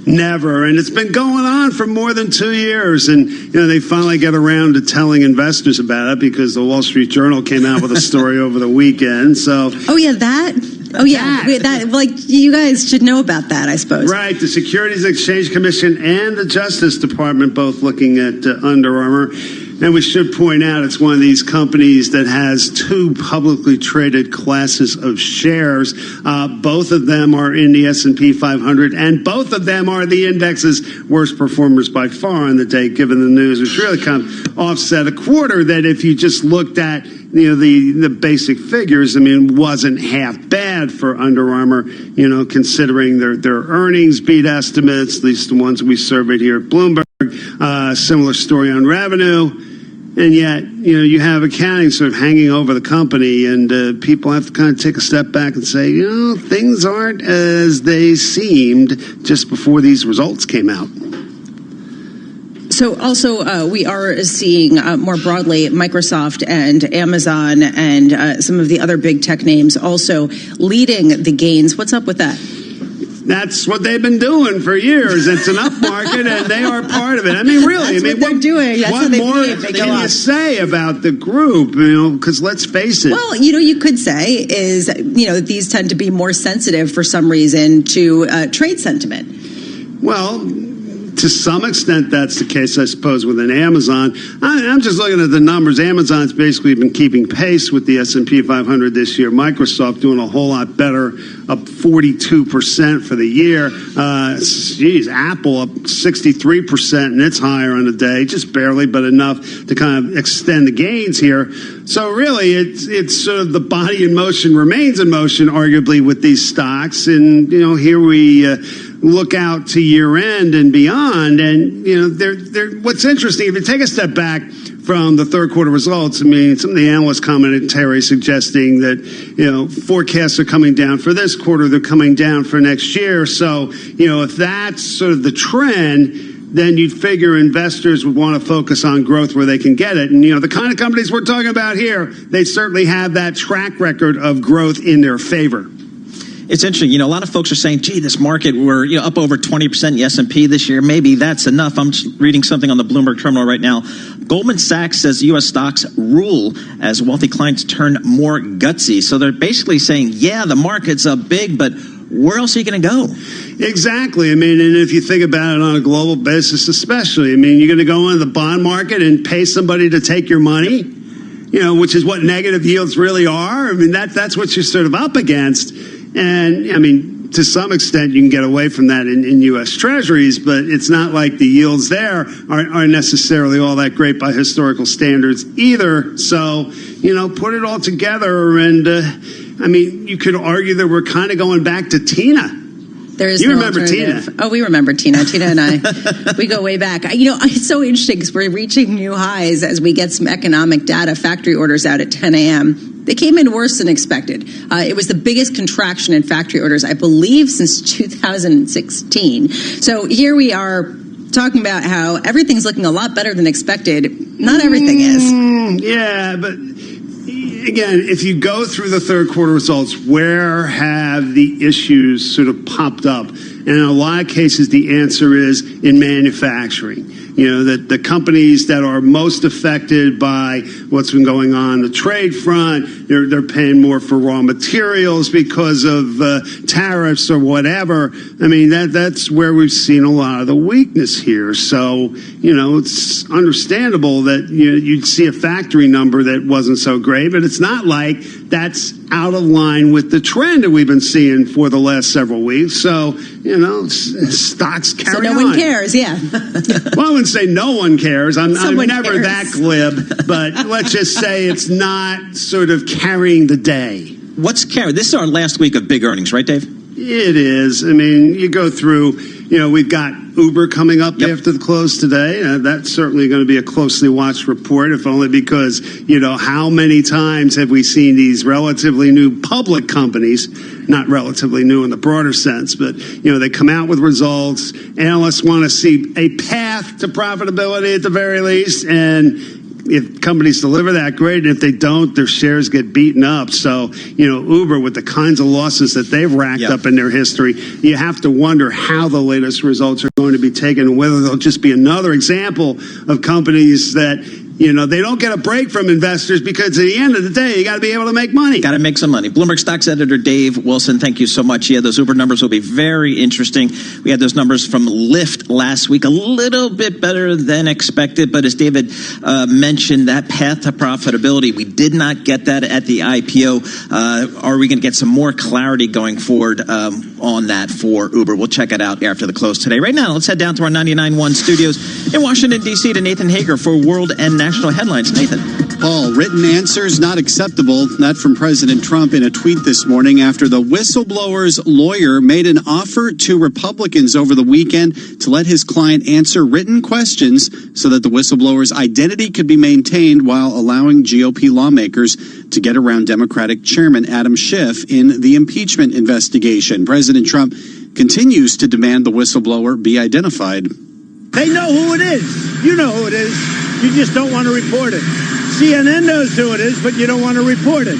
Never. And it's been going on for more than 2 years. And, they finally get around to telling investors about it because the Wall Street Journal came out with a story over the weekend. So. Oh, yeah, that? Oh, yeah. That, you guys should know about that, I suppose. Right. The Securities and Exchange Commission and the Justice Department both looking at Under Armour. And we should point out it's one of these companies that has 2 publicly traded classes of shares. Both of them are in the S&P 500, and both of them are the index's worst performers by far on the day, given the news, which really kind of offset a quarter that if you just looked at the basic figures, wasn't half bad for Under Armour, considering their earnings beat estimates, at least the ones we surveyed here at Bloomberg. Similar story on revenue. And yet, you have accounting sort of hanging over the company, and people have to kind of take a step back and say, things aren't as they seemed just before these results came out. So also, we are seeing more broadly Microsoft and Amazon and some of the other big tech names also leading the gains. What's up with that? That's what they've been doing for years. It's an up market, and they are part of it. Really, that's what they're doing. That's what more can you say about the group? Because let's face it. Well, you could say is these tend to be more sensitive for some reason to trade sentiment. Well, to some extent, that's the case, I suppose, with an Amazon. I'm just looking at the numbers. Amazon's basically been keeping pace with the S&P 500 this year. Microsoft doing a whole lot better, up 42% for the year. Apple up 63%, and it's higher on the day, just barely, but enough to kind of extend the gains here. So really, it's sort of the body in motion remains in motion, arguably, with these stocks. And, here we look out to year end and beyond. And, what's interesting, if you take a step back from the third quarter results, some of the analyst commentary suggesting that, forecasts are coming down for this quarter, they're coming down for next year. So, if that's sort of the trend, then you'd figure investors would want to focus on growth where they can get it. And, the kind of companies we're talking about here, they certainly have that track record of growth in their favor. It's interesting. A lot of folks are saying, gee, this market, we're up over 20% in the S&P this year. Maybe that's enough. I'm just reading something on the Bloomberg terminal right now. Goldman Sachs says U.S. stocks rule as wealthy clients turn more gutsy. So they're basically saying, yeah, the market's up big, but where else are you going to go? Exactly. And if you think about it on a global basis especially, you're going to go into the bond market and pay somebody to take your money, which is what negative yields really are. That's what you're sort of up against. And, to some extent, you can get away from that in U.S. Treasuries, but it's not like the yields there are necessarily all that great by historical standards either. So, put it all together, and I mean, you could argue that we're kind of going back to Tina. There is you no remember Tina? Oh, we remember Tina. Tina and I, we go way back. It's so interesting because we're reaching new highs as we get some economic data, factory orders out at 10 a.m. They came in worse than expected. It was the biggest contraction in factory orders, I believe, since 2016. So here we are talking about how everything's looking a lot better than expected. Not everything is. Yeah, but again, if you go through the third quarter results, where have the issues sort of popped up? And in a lot of cases, the answer is in manufacturing. That the companies that are most affected by what's been going on the trade front, they're paying more for raw materials because of tariffs or whatever. I mean, that's where we've seen a lot of the weakness here. So, it's understandable that you'd see a factory number that wasn't so great, but it's not like that's out of line with the trend that we've been seeing for the last several weeks. So, stocks carry on. So no one cares, yeah. Well, I wouldn't say no one cares. I'm never cares. that glib, but let's just say it's not sort of carrying the day. What's carrying? This is our last week of big earnings, right, Dave? It is. I mean, you go through, we've got Uber coming up after the close today. That's certainly going to be a closely watched report, if only because, how many times have we seen these relatively new public companies, not relatively new in the broader sense, but, they come out with results. Analysts want to see a path to profitability at the very least, and if companies deliver that, great. And if they don't, their shares get beaten up. So, Uber, with the kinds of losses that they've racked up in their history, you have to wonder how the latest results are going to be taken, and whether they'll just be another example of companies that, they don't get a break from investors, because at the end of the day, you got to be able to make money. Got to make some money. Bloomberg Stocks editor Dave Wilson, thank you so much. Yeah, those Uber numbers will be very interesting. We had those numbers from Lyft last week, a little bit better than expected, but as David mentioned, that path to profitability, we did not get that at the IPO. Are we going to get some more clarity going forward on that for Uber? We'll check it out after the close today. Right now, let's head down to our 99.1 studios in Washington, D.C. to Nathan Hager for World and National Headlines. Nathan. Paul, written answers not acceptable. That from President Trump in a tweet this morning after the whistleblower's lawyer made an offer to Republicans over the weekend to let his client answer written questions so that the whistleblower's identity could be maintained while allowing GOP lawmakers to get around Democratic Chairman Adam Schiff in the impeachment investigation. President Trump continues to demand the whistleblower be identified. They know who it is. You know who it is. You just don't want to report it. CNN knows who it is, but you don't want to report it.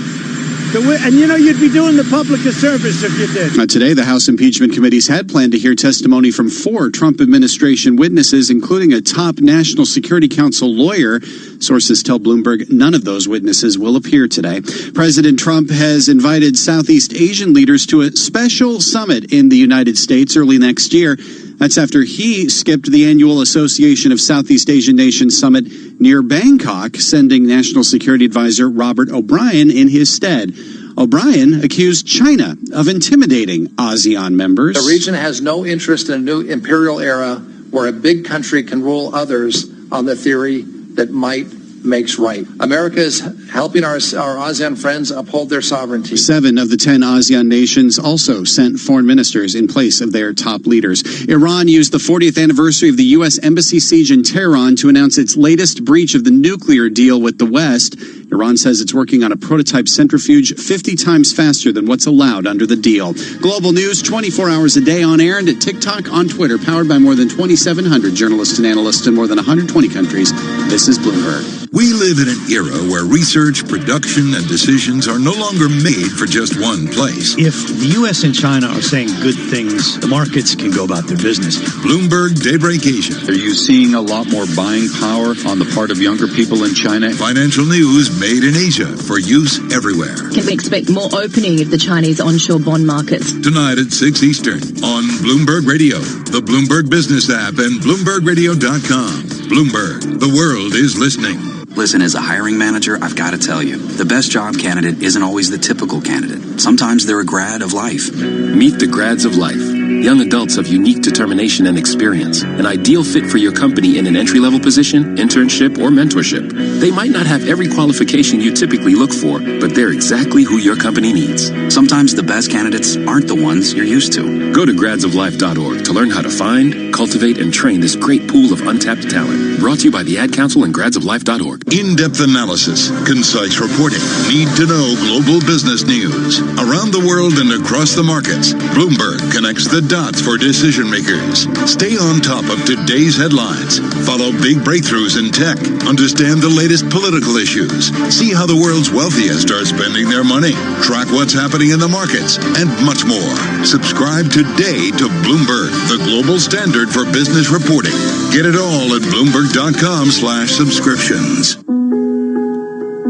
And you'd be doing the public a service if you did. Today, the House Impeachment Committees had planned to hear testimony from 4 Trump administration witnesses, including a top National Security Council lawyer. Sources tell Bloomberg none of those witnesses will appear today. President Trump has invited Southeast Asian leaders to a special summit in the United States early next year. That's after he skipped the annual Association of Southeast Asian Nations Summit near Bangkok, sending National Security Advisor Robert O'Brien in his stead. O'Brien accused China of intimidating ASEAN members. The region has no interest in a new imperial era where a big country can rule others on the theory that might makes right. America is helping our ASEAN friends uphold their sovereignty. 7 of the 10 ASEAN nations also sent foreign ministers in place of their top leaders. Iran used the 40th anniversary of the U.S. embassy siege in Tehran to announce its latest breach of the nuclear deal with the West. Iran says it's working on a prototype centrifuge 50 times faster than what's allowed under the deal. Global news 24 hours a day on air and at TikTok, on Twitter, powered by more than 2,700 journalists and analysts in more than 120 countries. This is Bloomberg. We live in an era where research, production, and decisions are no longer made for just one place. If the U.S. and China are saying good things, the markets can go about their business. Bloomberg Daybreak Asia. Are you seeing a lot more buying power on the part of younger people in China? Financial news made in Asia for use everywhere. Can we expect more opening of the Chinese onshore bond markets? Tonight at 6 Eastern on Bloomberg Radio, the Bloomberg Business app, and BloombergRadio.com. Bloomberg, the world is listening. Listen, as a hiring manager, I've got to tell you, the best job candidate isn't always the typical candidate. Sometimes they're a grad of life. Meet the grads of life. Young adults of unique determination and experience. An ideal fit for your company in an entry-level position, internship, or mentorship. They might not have every qualification you typically look for, but they're exactly who your company needs. Sometimes the best candidates aren't the ones you're used to. Go to gradsoflife.org to learn how to find, cultivate, and train this great pool of untapped talent. Brought to you by the Ad Council and gradsoflife.org. In-depth analysis, concise reporting, need-to-know global business news. Around the world and across the markets, Bloomberg connects the dots for decision makers. Stay on top of today's headlines. Follow big breakthroughs in tech. Understand the latest political issues. See how the world's wealthiest are spending their money. Track what's happening in the markets and much more. Subscribe today to Bloomberg, the global standard for business reporting. Get it all at Bloomberg.com/subscriptions.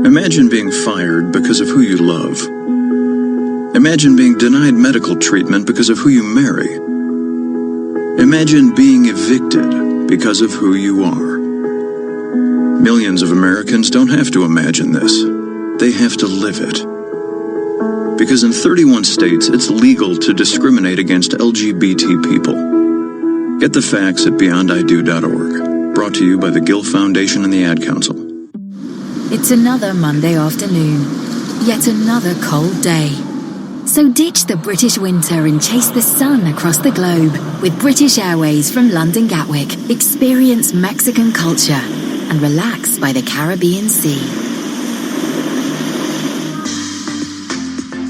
Imagine being fired because of who you love. Imagine being denied medical treatment because of who you marry. Imagine being evicted because of who you are. Millions of Americans don't have to imagine this. They have to live it. Because in 31 states, it's legal to discriminate against LGBT people. Get the facts at beyondido.org. Brought to you by the Gill Foundation and the Ad Council. It's another Monday afternoon. Yet another cold day. So ditch the British winter and chase the sun across the globe with British Airways from London Gatwick. Experience Mexican culture and relax by the Caribbean Sea.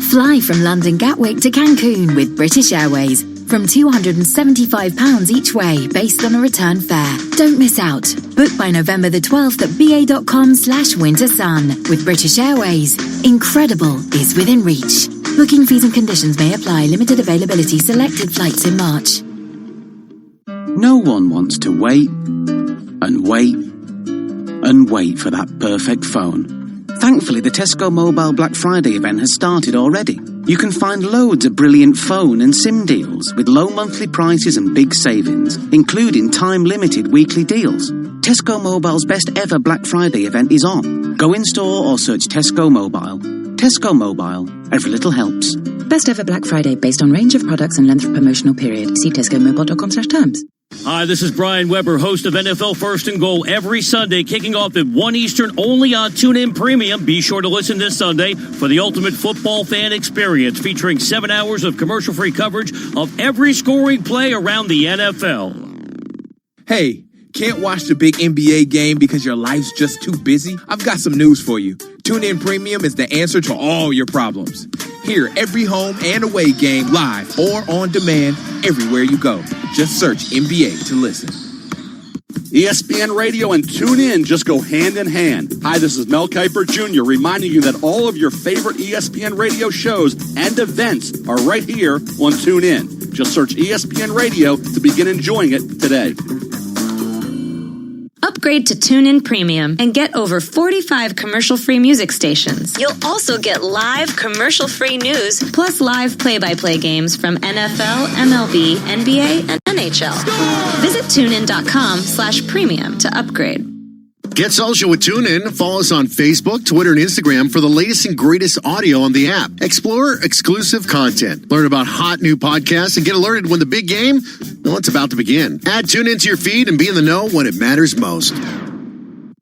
Fly from London Gatwick to Cancun with British Airways from £275 each way based on a return fare. Don't miss out. Book by November the 12th at ba.com/wintersun. With British Airways, incredible is within reach. Booking fees and conditions may apply. Limited availability. Selected flights in March. No one wants to wait and wait and wait for that perfect phone. Thankfully, the Tesco Mobile Black Friday event has started already. You can find loads of brilliant phone and SIM deals with low monthly prices and big savings, including time-limited weekly deals. Tesco Mobile's best ever Black Friday event is on. Go in-store or search Tesco Mobile. Tesco Mobile. Every little helps. Best ever Black Friday based on range of products and length of promotional period. See tescomobile.com/terms. Hi, this is Brian Weber, host of NFL First and Goal every Sunday, kicking off at 1 Eastern only on TuneIn Premium. Be sure to listen this Sunday for the ultimate football fan experience, featuring 7 hours of commercial-free coverage of every scoring play around the NFL. Hey, can't watch the big NBA game because your life's just too busy? I've got some news for you. TuneIn Premium is the answer to all your problems. Hear every home and away game live or on demand everywhere you go. Just search NBA to listen. ESPN Radio and TuneIn just go hand in hand. Hi, this is Mel Kiper Jr. reminding you that all of your favorite ESPN Radio shows and events are right here on TuneIn. Just search ESPN Radio to begin enjoying it today. Upgrade to TuneIn Premium and get over 45 commercial-free music stations. You'll also get live commercial-free news, plus live play-by-play games from NFL, MLB, NBA, and NHL. Visit TuneIn.com/premium to upgrade. Get social with TuneIn. Follow us on Facebook, Twitter, and Instagram for the latest and greatest audio on the app. Explore exclusive content. Learn about hot new podcasts and get alerted when the big game, well, it's about to begin. Add TuneIn to your feed and be in the know when it matters most.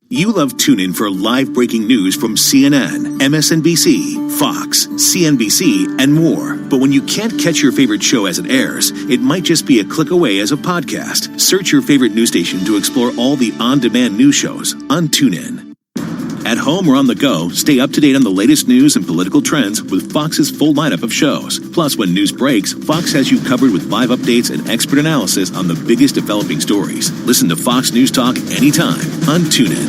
You love TuneIn for live breaking news from CNN, MSNBC, Fox, CNBC, and more. But when you can't catch your favorite show as it airs, it might just be a click away as a podcast. Search your favorite news station to explore all the on-demand news shows on TuneIn. At home or on the go, stay up to date on the latest news and political trends with Fox's full lineup of shows. Plus, when news breaks, Fox has you covered with live updates and expert analysis on the biggest developing stories. Listen to Fox News Talk anytime on TuneIn.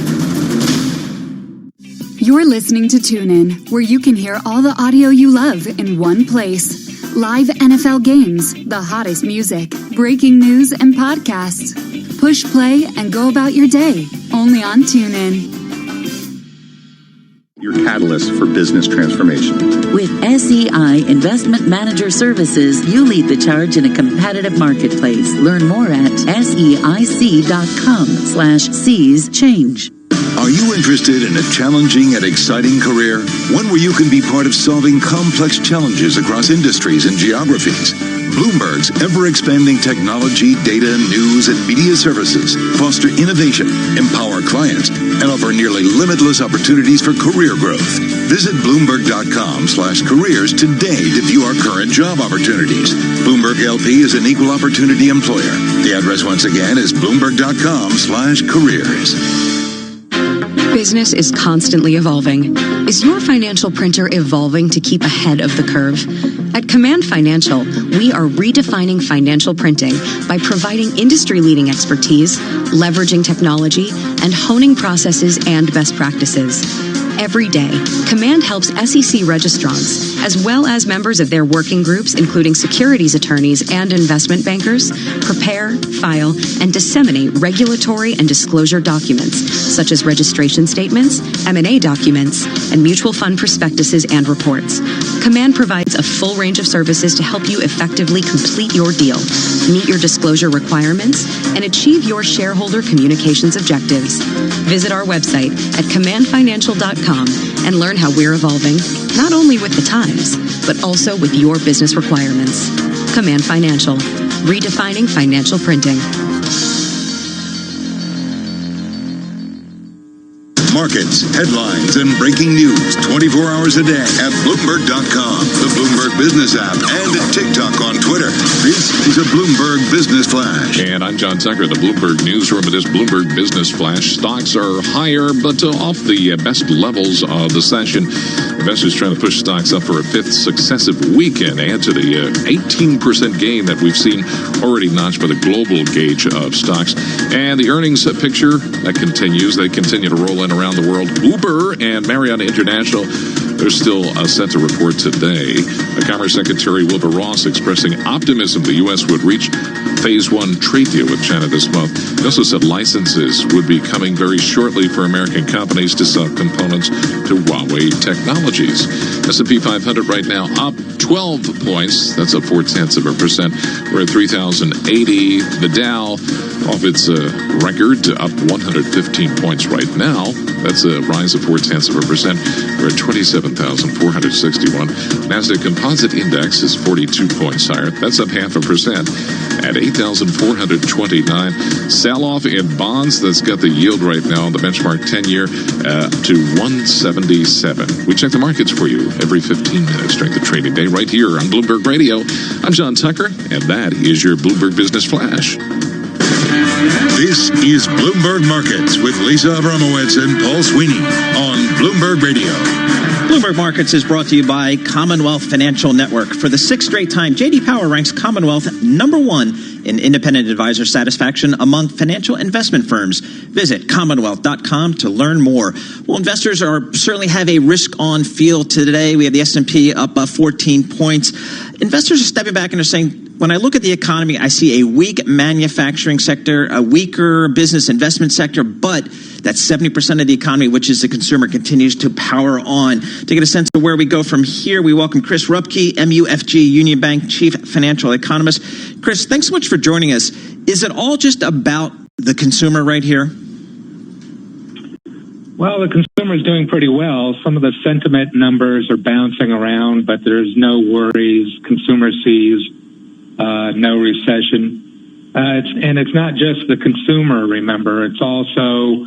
You're listening to TuneIn, where you can hear all the audio you love in one place. Live NFL games, the hottest music, breaking news, and podcasts. Push play and go about your day, only on TuneIn. Your catalyst for business transformation. With SEI Investment Manager Services, you lead the charge in a competitive marketplace. Learn more at SEIC.com/seize change. Are you interested in a challenging and exciting career? One where you can be part of solving complex challenges across industries and geographies? Bloomberg's ever-expanding technology, data, news, and media services foster innovation, empower clients, and offer nearly limitless opportunities for career growth. Visit Bloomberg.com/careers today to view our current job opportunities. Bloomberg LP is an equal opportunity employer. The address once again is Bloomberg.com/careers. Business is constantly evolving. Is your financial printer evolving to keep ahead of the curve? At Command Financial, we are redefining financial printing by providing industry-leading expertise, leveraging technology, and honing processes and best practices. Every day, Command helps SEC registrants, as well as members of their working groups, including securities attorneys and investment bankers, prepare, file, and disseminate regulatory and disclosure documents, such as registration statements, M&A documents, and mutual fund prospectuses and reports. Command provides a full range of services to help you effectively complete your deal, meet your disclosure requirements, and achieve your shareholder communications objectives. Visit our website at commandfinancial.com and learn how we're evolving, not only with the times, but also with your business requirements. Command Financial, redefining financial printing. Markets, headlines, and breaking news 24 hours a day at Bloomberg.com, the Bloomberg Business app, and TikTok on Twitter. This is a Bloomberg Business Flash. And I'm John Tucker, the Bloomberg Newsroom. It is Bloomberg Business Flash. Stocks are higher, but off the best levels of the session. Investors trying to push stocks up for a fifth successive weekend. Add to the 18% gain that we've seen already notched by the global gauge of stocks. And the earnings picture that continues. They continue to roll in around the world. Uber and Marriott International, they're still set to report today. Commerce Secretary Wilbur Ross expressing optimism the U.S. would reach Phase 1 trade deal with China this month. He also said licenses would be coming very shortly for American companies to sell components to Huawei Technologies. S&P 500 right now up 12 points. That's up 0.4%. We're at 3,080. The Dow off its record up 115 points right now. That's a rise of 0.4%. We're at 27,461. Nasdaq Composite Index is 42 points higher. That's up 0.5% at 8,429. Sell-off in bonds. That's got the yield right now on the benchmark 10-year to 177. We check the markets for you every 15 minutes during the trading day right here on Bloomberg Radio. I'm John Tucker, and that is your Bloomberg Business Flash. This is Bloomberg Markets with Lisa Abramowitz and Paul Sweeney on Bloomberg Radio. Bloomberg Markets is brought to you by Commonwealth Financial Network. For the sixth straight time, J.D. Power ranks Commonwealth #1 in independent advisor satisfaction among financial investment firms. Visit commonwealth.com to learn more. Well, investors certainly have a risk-on feel today. We have the S&P up 14 points. Investors are stepping back and are saying, when I look at the economy, I see a weak manufacturing sector, a weaker business investment sector, but that 70% of the economy, which is the consumer, continues to power on. To get a sense of where we go from here, we welcome Chris Rupke, MUFG Union Bank Chief Financial Economist. Chris, thanks so much for joining us. Is it all just about the consumer right here? Well, the consumer is doing pretty well. Some of the sentiment numbers are bouncing around, but there's no worries. Consumer sees no recession. It's not just the consumer, remember. It's also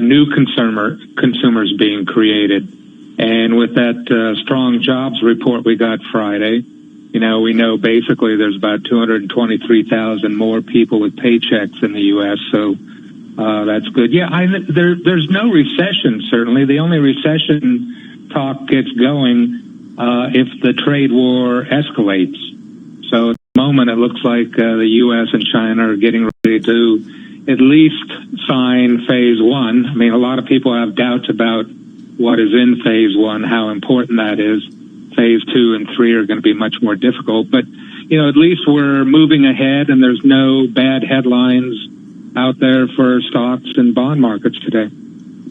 new consumers being created. And with that strong jobs report we got Friday, we know basically there's about 223,000 more people with paychecks in the U.S., so that's good. Yeah, there's no recession, certainly. The only recession talk gets going if the trade war escalates. So at the moment, it looks like the U.S. and China are getting ready to at least sign Phase 1. I mean, a lot of people have doubts about what is in Phase 1, how important that is. Phase 2 and 3 are going to be much more difficult. But, at least we're moving ahead, and there's no bad headlines out there for stocks and bond markets today.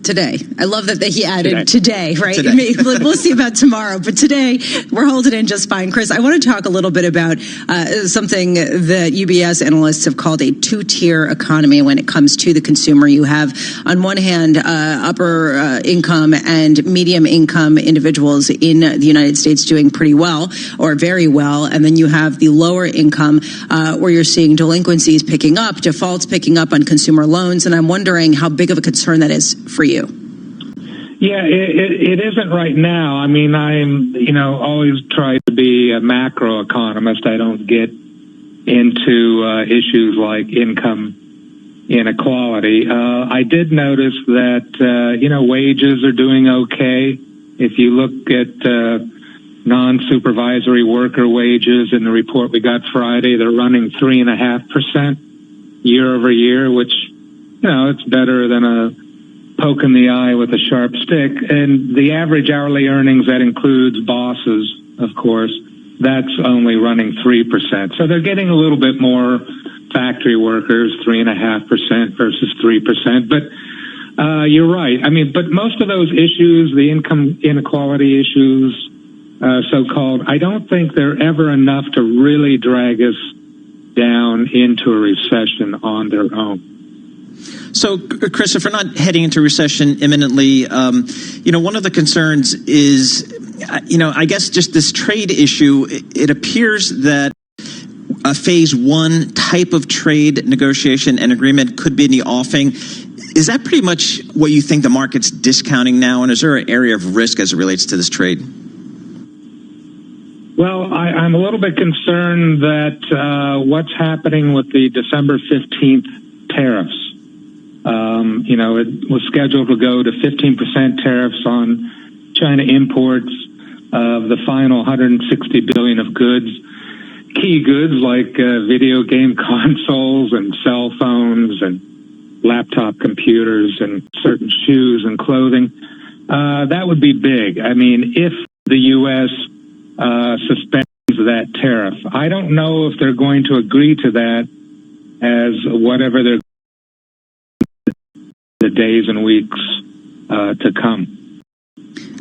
today. I love that he added today, right? Today. I mean, we'll see about tomorrow, but today we're holding in just fine. Chris, I want to talk a little bit about something that UBS analysts have called a two-tier economy when it comes to the consumer. You have, on one hand, upper income and medium income individuals in the United States doing pretty well or very well, and then you have the lower income where you're seeing delinquencies picking up, defaults picking up on consumer loans, and I'm wondering how big of a concern that is for you. Yeah, it isn't right now. I mean, I'm, always try to be a macroeconomist. I don't get into issues like income inequality. I did notice that, wages are doing okay. If you look at non-supervisory worker wages in the report we got Friday, they're running 3.5% year over year, which, it's better than a poke in the eye with a sharp stick. And the average hourly earnings, that includes bosses, of course, that's only running 3%. So they're getting a little bit more factory workers, 3.5% versus 3%. But you're right. I mean, but most of those issues, the income inequality issues, so-called, I don't think they're ever enough to really drag us down into a recession on their own. So, Chris, if we're not heading into recession imminently, one of the concerns is, I guess just this trade issue. It appears that a phase one type of trade negotiation and agreement could be in the offing. Is that pretty much what you think the market's discounting now? And is there an area of risk as it relates to this trade? Well, I'm a little bit concerned that what's happening with the December 15th tariffs. It was scheduled to go to 15% tariffs on China imports of the final 160 billion of goods. Key goods like video game consoles and cell phones and laptop computers and certain shoes and clothing. That would be big. I mean, if the U.S. Suspends that tariff. I don't know if they're going to agree to that as whatever they're the days and weeks to come.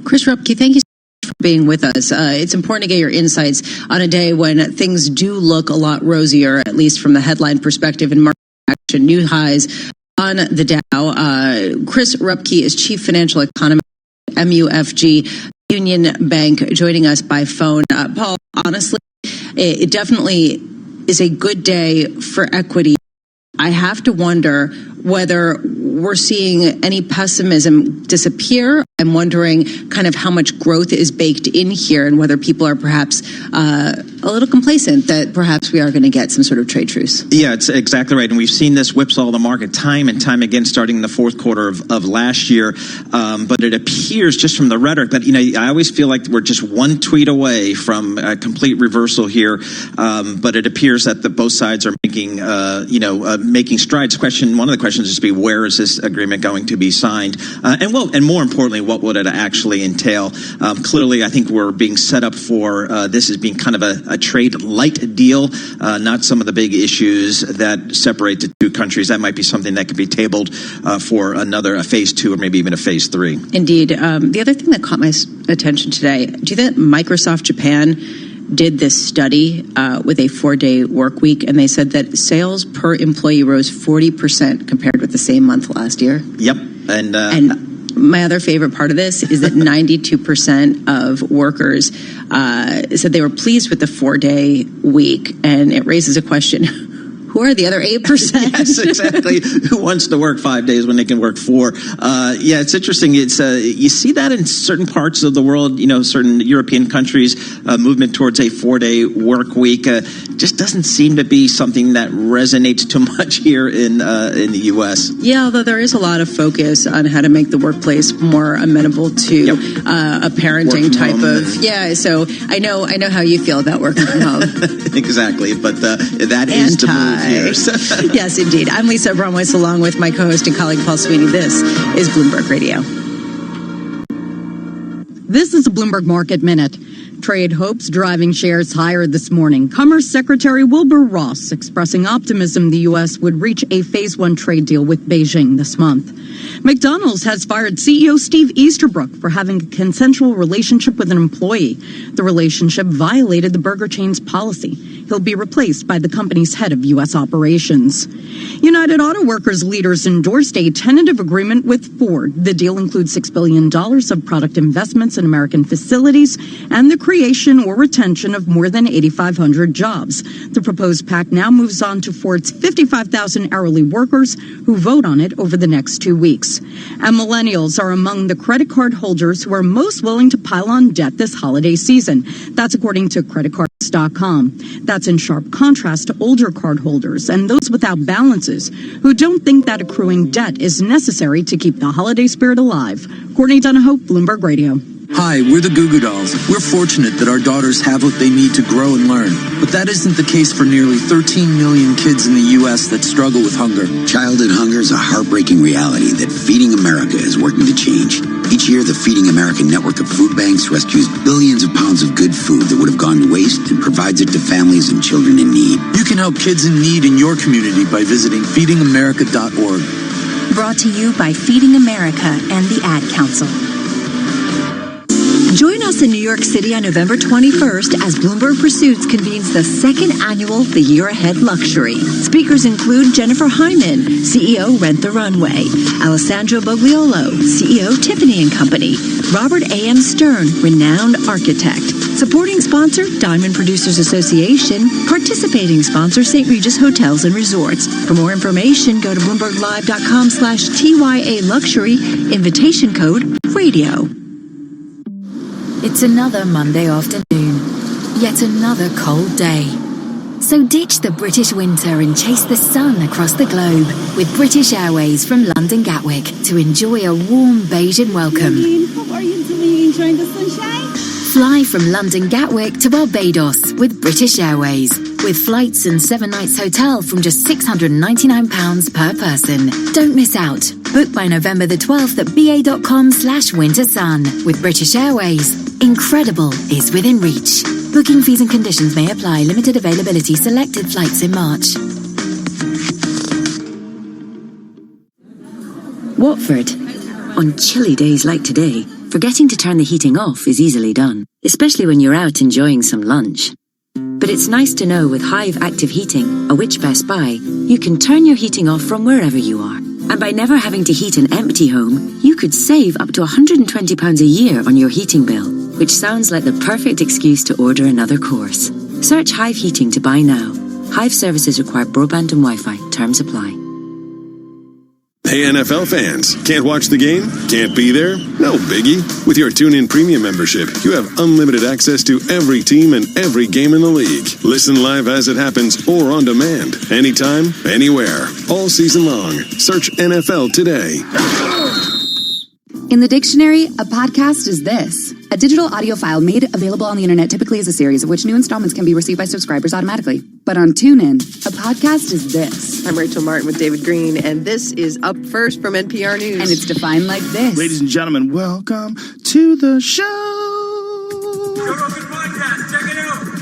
Chris Rupke, thank you so much for being with us. It's important to get your insights on a day when things do look a lot rosier, at least from the headline perspective, and market action, new highs on the Dow. Chris Rupke is Chief Financial Economist at MUFG Union Bank, joining us by phone. Paul, honestly, it definitely is a good day for equity. I have to wonder whether we're seeing any pessimism disappear. I'm wondering kind of how much growth is baked in here and whether people are perhaps a little complacent that perhaps we are going to get some sort of trade truce. Yeah, it's exactly right. And we've seen this whipsaw the market time and time again, starting in the fourth quarter of last year. But it appears just from the rhetoric that, I always feel like we're just one tweet away from a complete reversal here. But it appears that both sides are making, making strides. One of the questions is to be, where is this agreement going to be signed? And more importantly, what would it actually entail? Clearly, I think we're being set up for this as being kind of a trade light deal, not some of the big issues that separate the two countries. That might be something that could be tabled for a phase two or maybe even a phase three. Indeed. The other thing that caught my attention today, do you think Microsoft Japan did this study with a 4-day work week, and they said that sales per employee rose 40% compared with the same month last year? Yep. And my other favorite part of this is that 92% of workers said they were pleased with the 4-day week, and it raises a question. Who are the other 8%? Yes, exactly. Who wants to work 5 days when they can work 4? Yeah, it's interesting. It's you see that in certain parts of the world, certain European countries, movement towards a 4-day work week. Just doesn't seem to be something that resonates too much here in the U.S. Yeah, although there is a lot of focus on how to make the workplace more amenable to a parenting type of. Yeah, so I know how you feel about working from home. Exactly, but that is the move. Yes, indeed. I'm Lisa Bromwitz, along with my co-host and colleague Paul Sweeney. This is Bloomberg Radio. This is a Bloomberg Market Minute. Trade hopes driving shares higher this morning. Commerce Secretary Wilbur Ross expressing optimism the U.S. would reach a Phase 1 trade deal with Beijing this month. McDonald's has fired CEO Steve Easterbrook for having a consensual relationship with an employee. The relationship violated the burger chain's policy. He'll be replaced by the company's head of U.S. operations. United Auto Workers leaders endorsed a tentative agreement with Ford. The deal includes $6 billion of product investments in American facilities and the creation or retention of more than 8,500 jobs. The proposed pact now moves on to Ford's 55,000 hourly workers who vote on it over the next 2 weeks. And millennials are among the credit card holders who are most willing to pile on debt this holiday season. That's according to creditcards.com. That's in sharp contrast to older card holders and those without balances who don't think that accruing debt is necessary to keep the holiday spirit alive. Courtney Donahoe, Bloomberg Radio. Hi, we're the Goo Goo Dolls. We're fortunate that our daughters have what they need to grow and learn. But that isn't the case for nearly 13 million kids in the U.S. that struggle with hunger. Childhood hunger is a heartbreaking reality that Feeding America is working to change. Each year, the Feeding America network of food banks rescues billions of pounds of good food that would have gone to waste and provides it to families and children in need. You can help kids in need in your community by visiting feedingamerica.org. Brought to you by Feeding America and the Ad Council. Join us in New York City on November 21st as Bloomberg Pursuits convenes the second annual The Year Ahead Luxury. Speakers include Jennifer Hyman, CEO Rent the Runway, Alessandro Bogliolo, CEO Tiffany & Company, Robert A.M. Stern, renowned architect. Supporting sponsor, Diamond Producers Association. Participating sponsor, St. Regis Hotels and Resorts. For more information, go to BloombergLive.com/TYA Luxury. Invitation code RADIO. It's another Monday afternoon, yet another cold day. So ditch the British winter and chase the sun across the globe with British Airways from London Gatwick to enjoy a warm Bajan welcome. How are you doing? Enjoying the sunshine? Fly from London Gatwick to Barbados with British Airways, with flights and 7 nights hotel from just £699 per person. Don't miss out. Book by November the 12th at ba.com/wintersun. With British Airways, incredible is within reach. Booking fees and conditions may apply. Limited availability. Selected flights in March. Watford. On chilly days like today, forgetting to turn the heating off is easily done, especially when you're out enjoying some lunch. But it's nice to know with Hive Active Heating, a Which Best Buy, you can turn your heating off from wherever you are. And by never having to heat an empty home, you could save up to £120 a year on your heating bill, which sounds like the perfect excuse to order another course. Search Hive Heating to buy now. Hive services require broadband and Wi-Fi. Terms apply. Hey NFL fans, can't watch the game? Can't be there? No biggie. With your TuneIn Premium membership, you have unlimited access to every team and every game in the league. Listen live as it happens or on demand. Anytime, anywhere. All season long. Search NFL today. In the dictionary, a podcast is this: a digital audio file made available on the internet, typically as a series, of which new installments can be received by subscribers automatically. But on TuneIn, a podcast is this. I'm Rachel Martin with David Green, and this is Up First from NPR News. And it's defined like this. Ladies and gentlemen, welcome to the show.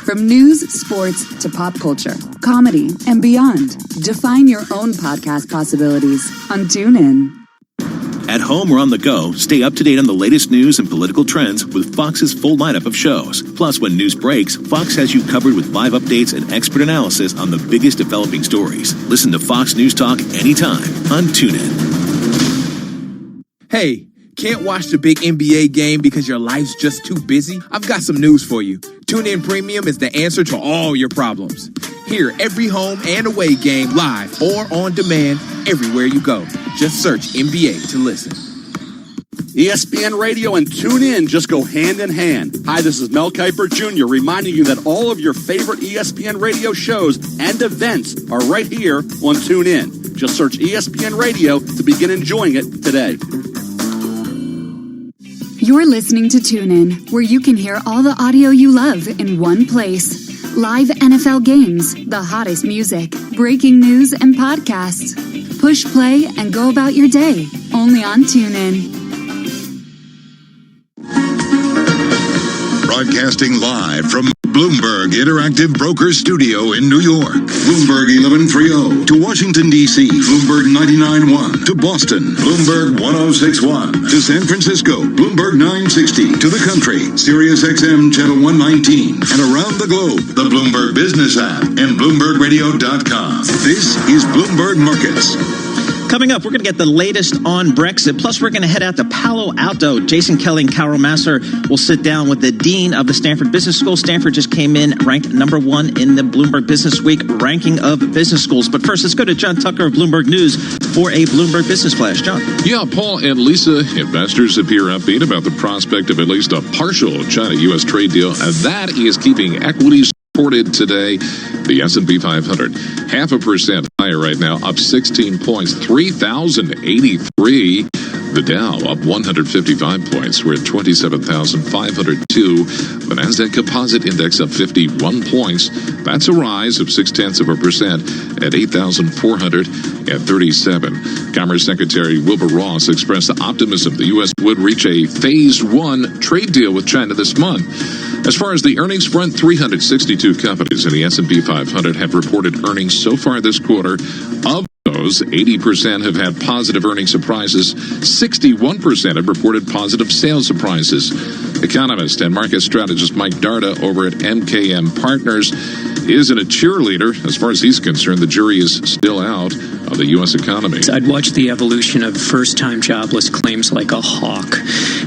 From news, sports, to pop culture, comedy, and beyond. Define your own podcast possibilities on TuneIn. At home or on the go, stay up to date on the latest news and political trends with Fox's full lineup of shows. Plus, when news breaks, Fox has you covered with live updates and expert analysis on the biggest developing stories. Listen to Fox News Talk anytime on TuneIn. Hey, can't watch the big NBA game because your life's just too busy? I've got some news for you. TuneIn Premium is the answer to all your problems. Hear every home and away game live or on demand everywhere you go. Just search NBA to listen. ESPN Radio and TuneIn just go hand in hand. Hi, this is Mel Kiper Jr. reminding you that all of your favorite ESPN Radio shows and events are right here on TuneIn. Just search ESPN Radio to begin enjoying it today. You're listening to TuneIn, where you can hear all the audio you love in one place. Live NFL games, the hottest music, breaking news, and podcasts. Push play and go about your day, only on TuneIn. Broadcasting live from Bloomberg Interactive Broker Studio in New York. Bloomberg 1130 to Washington, D.C. Bloomberg 99.1 to Boston. Bloomberg 106.1 to San Francisco. Bloomberg 960 to the country. Sirius XM Channel 119. And around the globe, the Bloomberg Business app and BloombergRadio.com. This is Bloomberg Markets. Coming up, we're going to get the latest on Brexit. Plus, we're going to head out to Palo Alto. Jason Kelly and Carol Masser will sit down with the dean of the Stanford Business School. Stanford just came in ranked number 1 in the Bloomberg Business Week ranking of business schools. But first, let's go to John Tucker of Bloomberg News for a Bloomberg Business Flash. John. Yeah, Paul and Lisa, investors appear upbeat about the prospect of at least a partial China-U.S. trade deal. And that is keeping equities reported today. The S&P 500, 0.5% higher right now, up 16 points, 3,083. The Dow up 155 points. We're at 27,502. The Nasdaq Composite Index up 51 points. That's a rise of 0.6% at 8,437. Commerce Secretary Wilbur Ross expressed optimism the U.S. would reach a Phase 1 trade deal with China this month. As far as the earnings front, 362 companies in the S&P 500 have reported earnings so far this quarter. Of those, 80% have had positive earnings surprises. 61% have reported positive sales surprises. Economist and market strategist Mike Darda over at MKM Partners isn't a cheerleader. As far as he's concerned, the jury is still out of the U.S. economy. I'd watch the evolution of first-time jobless claims like a hawk.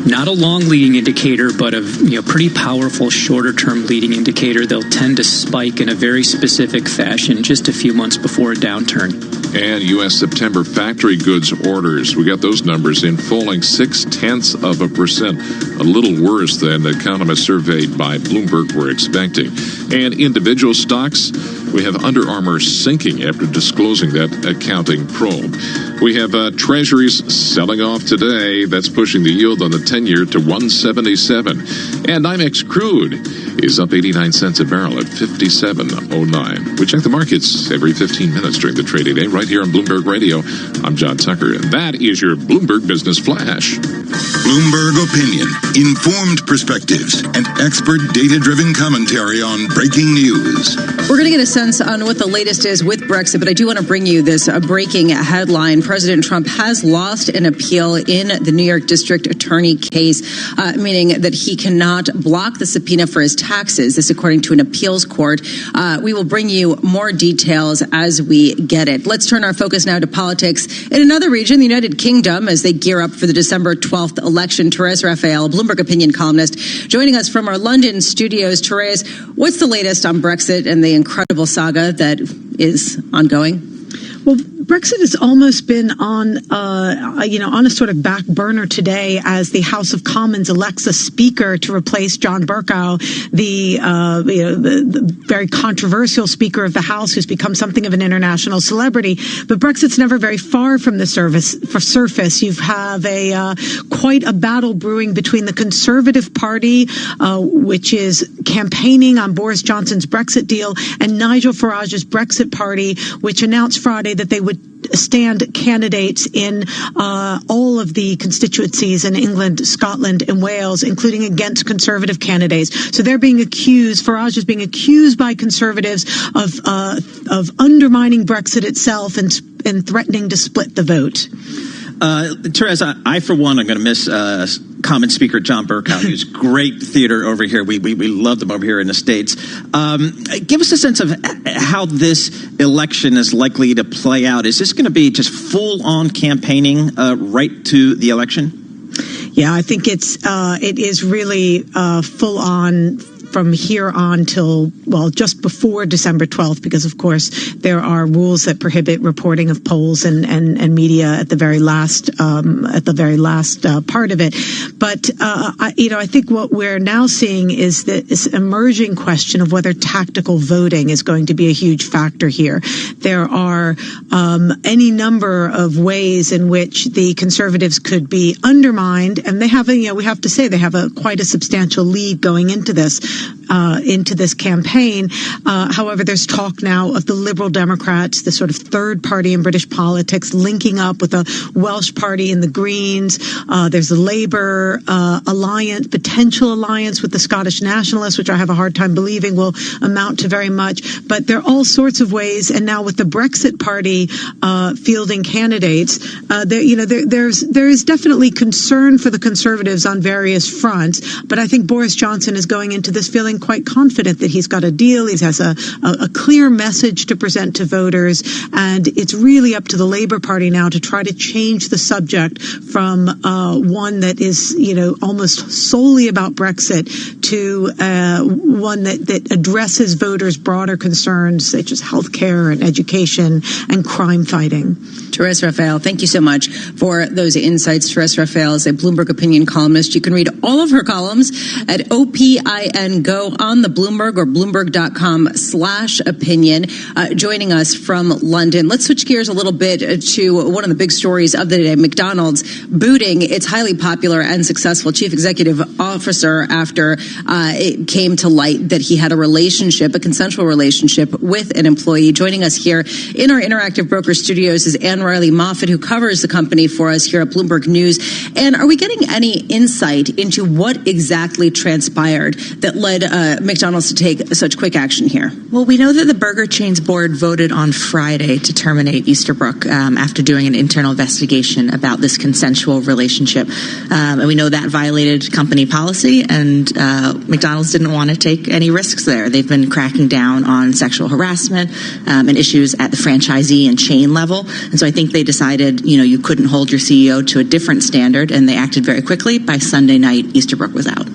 Not a long leading indicator, but a pretty powerful shorter-term leading indicator. They'll tend to spike in a very specific fashion just a few months before a downturn. And U.S. September factory goods orders, we got those numbers in, falling 0.6%, a little worse than the economists surveyed by Bloomberg were expecting. And individual stocks, we have Under Armour sinking after disclosing that accounting probe. We have Treasuries selling off today. That's pushing the yield on the 10-year to 177. And NYMEX crude is up 89 cents a barrel at 57.09. We check the markets every 15 minutes during the trading day right here on Bloomberg Radio. I'm John Tucker, and that is your Bloomberg Business Flash. Bloomberg Opinion, informed perspectives, and expert data-driven commentary on breaking news. We're going to get a sense on what the latest is with Brexit, but I do want to bring you this breaking headline. President Trump has lost an appeal in the New York District Attorney case, meaning that he cannot block the subpoena for his taxes. This according to an appeals court. We will bring you more details as we get it. Let's turn our focus now to politics in another region, the United Kingdom, as they gear up for the December 12th election. Therese Raphael, Bloomberg opinion columnist, joining us from our London studios. Therese, what's the latest on Brexit and the incredible saga that is ongoing? Well, Brexit has almost been on a sort of back burner today as the House of Commons elects a speaker to replace John Bercow, the very controversial Speaker of the House, who's become something of an international celebrity. But Brexit's never very far from the surface. You have quite a battle brewing between the Conservative Party, which is campaigning on Boris Johnson's Brexit deal, and Nigel Farage's Brexit Party, which announced Friday that they would stand candidates in all of the constituencies in England, Scotland, and Wales, including against Conservative candidates. So they're being accused, Farage is being accused by Conservatives of undermining Brexit itself and threatening to split the vote. Therese, I for one, I'm going to miss Common Speaker John Bercow, who's great theater over here. We love them over here in the States. Give us a sense of how this election is likely to play out. Is this going to be just full-on campaigning right to the election? Yeah, I think it is really full-on from here on till, just before December 12th, because, of course, there are rules that prohibit reporting of polls and media at the very last part of it. But, I think what we're now seeing is this emerging question of whether tactical voting is going to be a huge factor here. There are any number of ways in which the Conservatives could be undermined, and they have we have to say they have quite a substantial lead going into this. into this campaign. However, there's talk now of the Liberal Democrats, the sort of third party in British politics, linking up with a Welsh party in the Greens. There's a Labour potential alliance with the Scottish Nationalists, which I have a hard time believing will amount to very much. But there are all sorts of ways. And now with the Brexit Party fielding candidates, there is definitely concern for the Conservatives on various fronts. But I think Boris Johnson is going into this feeling quite confident that he's got a deal. He has a clear message to present to voters. And it's really up to the Labour Party now to try to change the subject from one that is, almost solely about Brexit to one that addresses voters' broader concerns such as healthcare and education and crime fighting. Therese Raphael, thank you so much for those insights. Therese Raphael is a Bloomberg opinion columnist. You can read all of her columns at OPIN Go on the Bloomberg or Bloomberg.com/opinion. Joining us from London. Let's switch gears a little bit to one of the big stories of the day, McDonald's booting its highly popular and successful chief executive officer after it came to light that he had a consensual relationship with an employee. Joining us here in our Interactive Broker studios is Anne Riley Moffat, who covers the company for us here at Bloomberg News. And are we getting any insight into what exactly transpired that led McDonald's to take such quick action here? Well, we know that the Burger Chains board voted on Friday to terminate Easterbrook after doing an internal investigation about this consensual relationship. And we know that violated company policy, and McDonald's didn't want to take any risks there. They've been cracking down on sexual harassment and issues at the franchisee and chain level. And so I think they decided, you couldn't hold your CEO to a different standard, and they acted very quickly. By Sunday night, Easterbrook was out.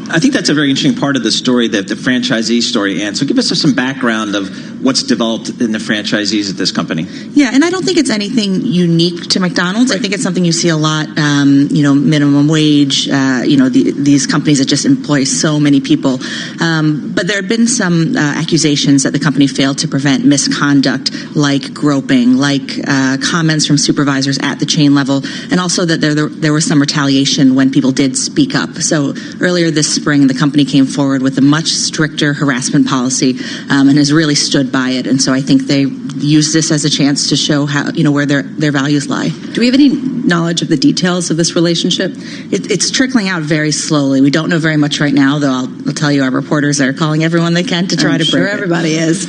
I think that's a very interesting part of the story, the franchisee story, Ann. So give us some background of what's developed in the franchisees at this company. Yeah, and I don't think it's anything unique to McDonald's. Right. I think it's something you see a lot, minimum wage, these companies that just employ so many people. But there have been some accusations that the company failed to prevent misconduct, like groping, like comments from supervisors at the chain level, and also that there was some retaliation when people did speak up. So earlier this spring, the company came forward with a much stricter harassment policy and has really stood by it. And so I think they use this as a chance to show how, where their values lie. Do we have any knowledge of the details of this relationship? It's trickling out very slowly. We don't know very much right now, though I'll tell you our reporters are calling everyone they can to try to break it. Everybody is.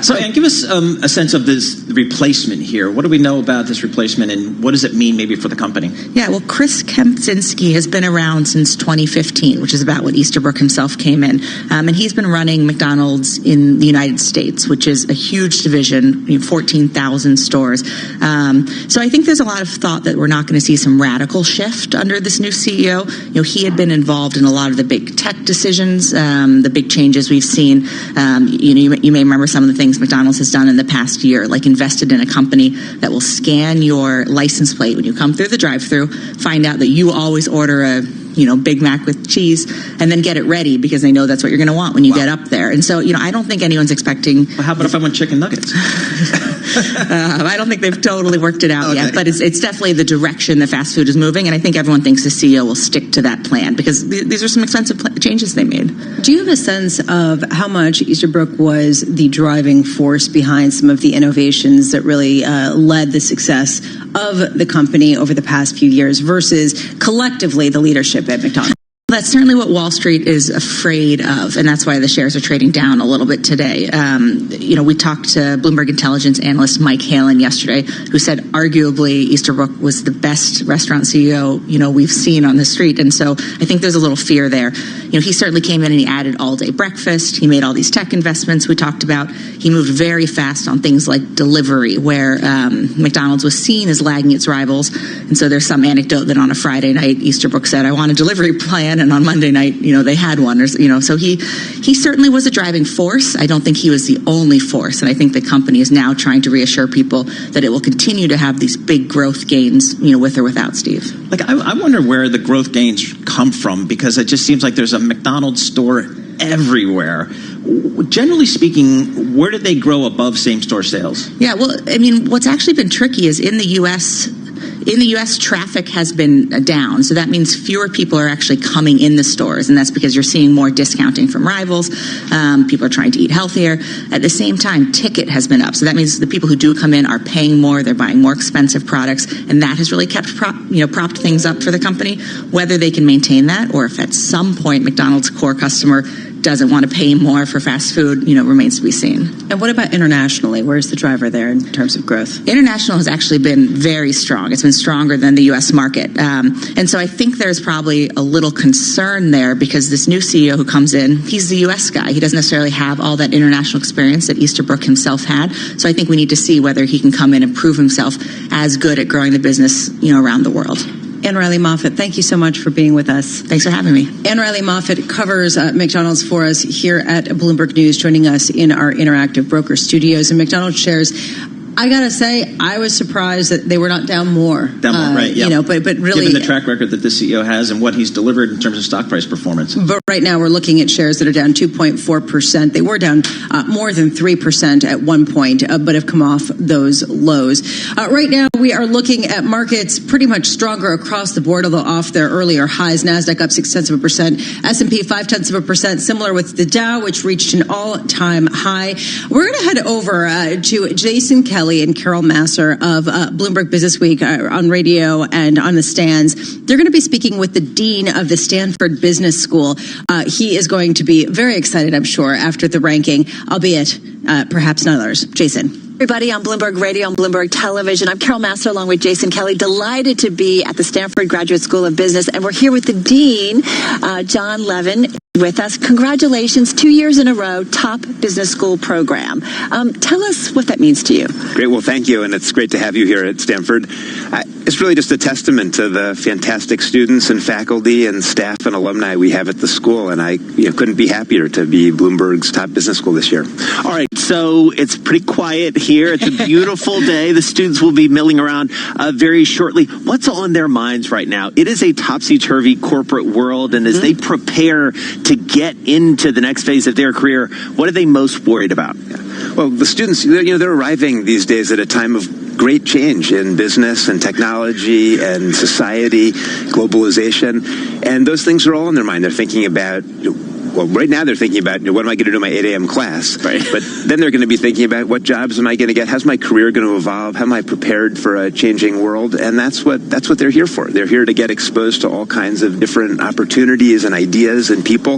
So, Ann, give us a sense of this replacement here. What do we know about this replacement, and what does it mean maybe for the company? Yeah, well, Chris Kempczynski has been around since 2015, which is about when Easterbrook himself came in. And he's been running McDonald's in the United States, which is a huge division, 14,000 stores. So I think there's a lot of thought that we're not going to see some radical shift under this new CEO. He had been involved in a lot of the big tech decisions, the big changes we've seen. You may remember some of the things McDonald's has done in the past year, like invested in a company that will scan your license plate when you come through the drive-thru, find out that you always order a Big Mac with cheese, and then get it ready because they know that's what you're going to want when you get up there. And so, I don't think anyone's expecting... Well, how about if I want chicken nuggets? I don't think they've totally worked it out yet, but it's definitely the direction that fast food is moving, and I think everyone thinks the CEO will stick to that plan because these are some expensive changes they made. Do you have a sense of how much Easterbrook was the driving force behind some of the innovations that really led the success of the company over the past few years versus collectively the leadership at McDonald's? That's certainly what Wall Street is afraid of, and that's why the shares are trading down a little bit today. We talked to Bloomberg Intelligence analyst Mike Halen yesterday, who said arguably Easterbrook was the best restaurant CEO, we've seen on the street. And so I think there's a little fear there. He certainly came in and he added all-day breakfast. He made all these tech investments we talked about. He moved very fast on things like delivery, where McDonald's was seen as lagging its rivals. And so there's some anecdote that on a Friday night, Easterbrook said, I want a delivery plan. And on Monday night, they had one. So he certainly was a driving force. I don't think he was the only force. And I think the company is now trying to reassure people that it will continue to have these big growth gains, with or without Steve. I wonder where the growth gains come from, because it just seems like there's a McDonald's store everywhere. Generally speaking, where did they grow above same-store sales? Yeah, well, what's actually been tricky is in the U.S., In the U.S., traffic has been down, so that means fewer people are actually coming in the stores, and that's because you're seeing more discounting from rivals. People are trying to eat healthier. At the same time, ticket has been up, so that means the people who do come in are paying more, they're buying more expensive products, and that has really kept propped things up for the company. Whether they can maintain that, or if at some point McDonald's core customer doesn't want to pay more for fast food, remains to be seen. And what about internationally? Where's the driver there in terms of growth? International has actually been very strong. It's been stronger than the U.S. market. And so I think there's probably a little concern there because this new CEO who comes in, he's the U.S. guy. He doesn't necessarily have all that international experience that Easterbrook himself had. So I think we need to see whether he can come in and prove himself as good at growing the business, around the world. Anne Riley Moffitt, thank you so much for being with us. Thanks for having me. Anne Riley Moffitt covers McDonald's for us here at Bloomberg News, joining us in our interactive broker studios. And McDonald's shares, I gotta say, I was surprised that they were not down more. Right? Yeah. But really, given the track record that the CEO has and what he's delivered in terms of stock price performance. But right now, we're looking at shares that are down 2.4%. They were down more than 3% at one point, but have come off those lows. Right now, we are looking at markets pretty much stronger across the board, although off their earlier highs. Nasdaq up 0.6%, S&P 0.5%, similar with the Dow, which reached an all-time high. We're going to head over to Jason Kelly and Carol Masser of Bloomberg Business Week on radio and on the stands. They're going to be speaking with the dean of the Stanford Business School. He is going to be very excited, I'm sure, after the ranking, albeit perhaps not others. Jason. Everybody on Bloomberg Radio and Bloomberg Television. I'm Carol Masser along with Jason Kelly. Delighted to be at the Stanford Graduate School of Business. And we're here with the dean, John Levin, with us. Congratulations, 2 years in a row, top business school program. Tell us what that means to you. Great. Well, thank you. And it's great to have you here at Stanford. It's really just a testament to the fantastic students and faculty and staff and alumni we have at the school. And I couldn't be happier to be Bloomberg's top business school this year. All right. So it's pretty quiet here. It's a beautiful day. The students will be milling around very shortly. What's on their minds right now? It is a topsy-turvy corporate world. And as they prepare to get into the next phase of their career, what are they most worried about? Well, the students, they're arriving these days at a time of great change in business and technology and society, globalization. And those things are all on their mind. They're thinking about, right now they're thinking about, what am I going to do in my 8 a.m. class? Right. But then they're going to be thinking about what jobs am I going to get? How's my career going to evolve? How am I prepared for a changing world? And that's what they're here for. They're here to get exposed to all kinds of different opportunities and ideas and people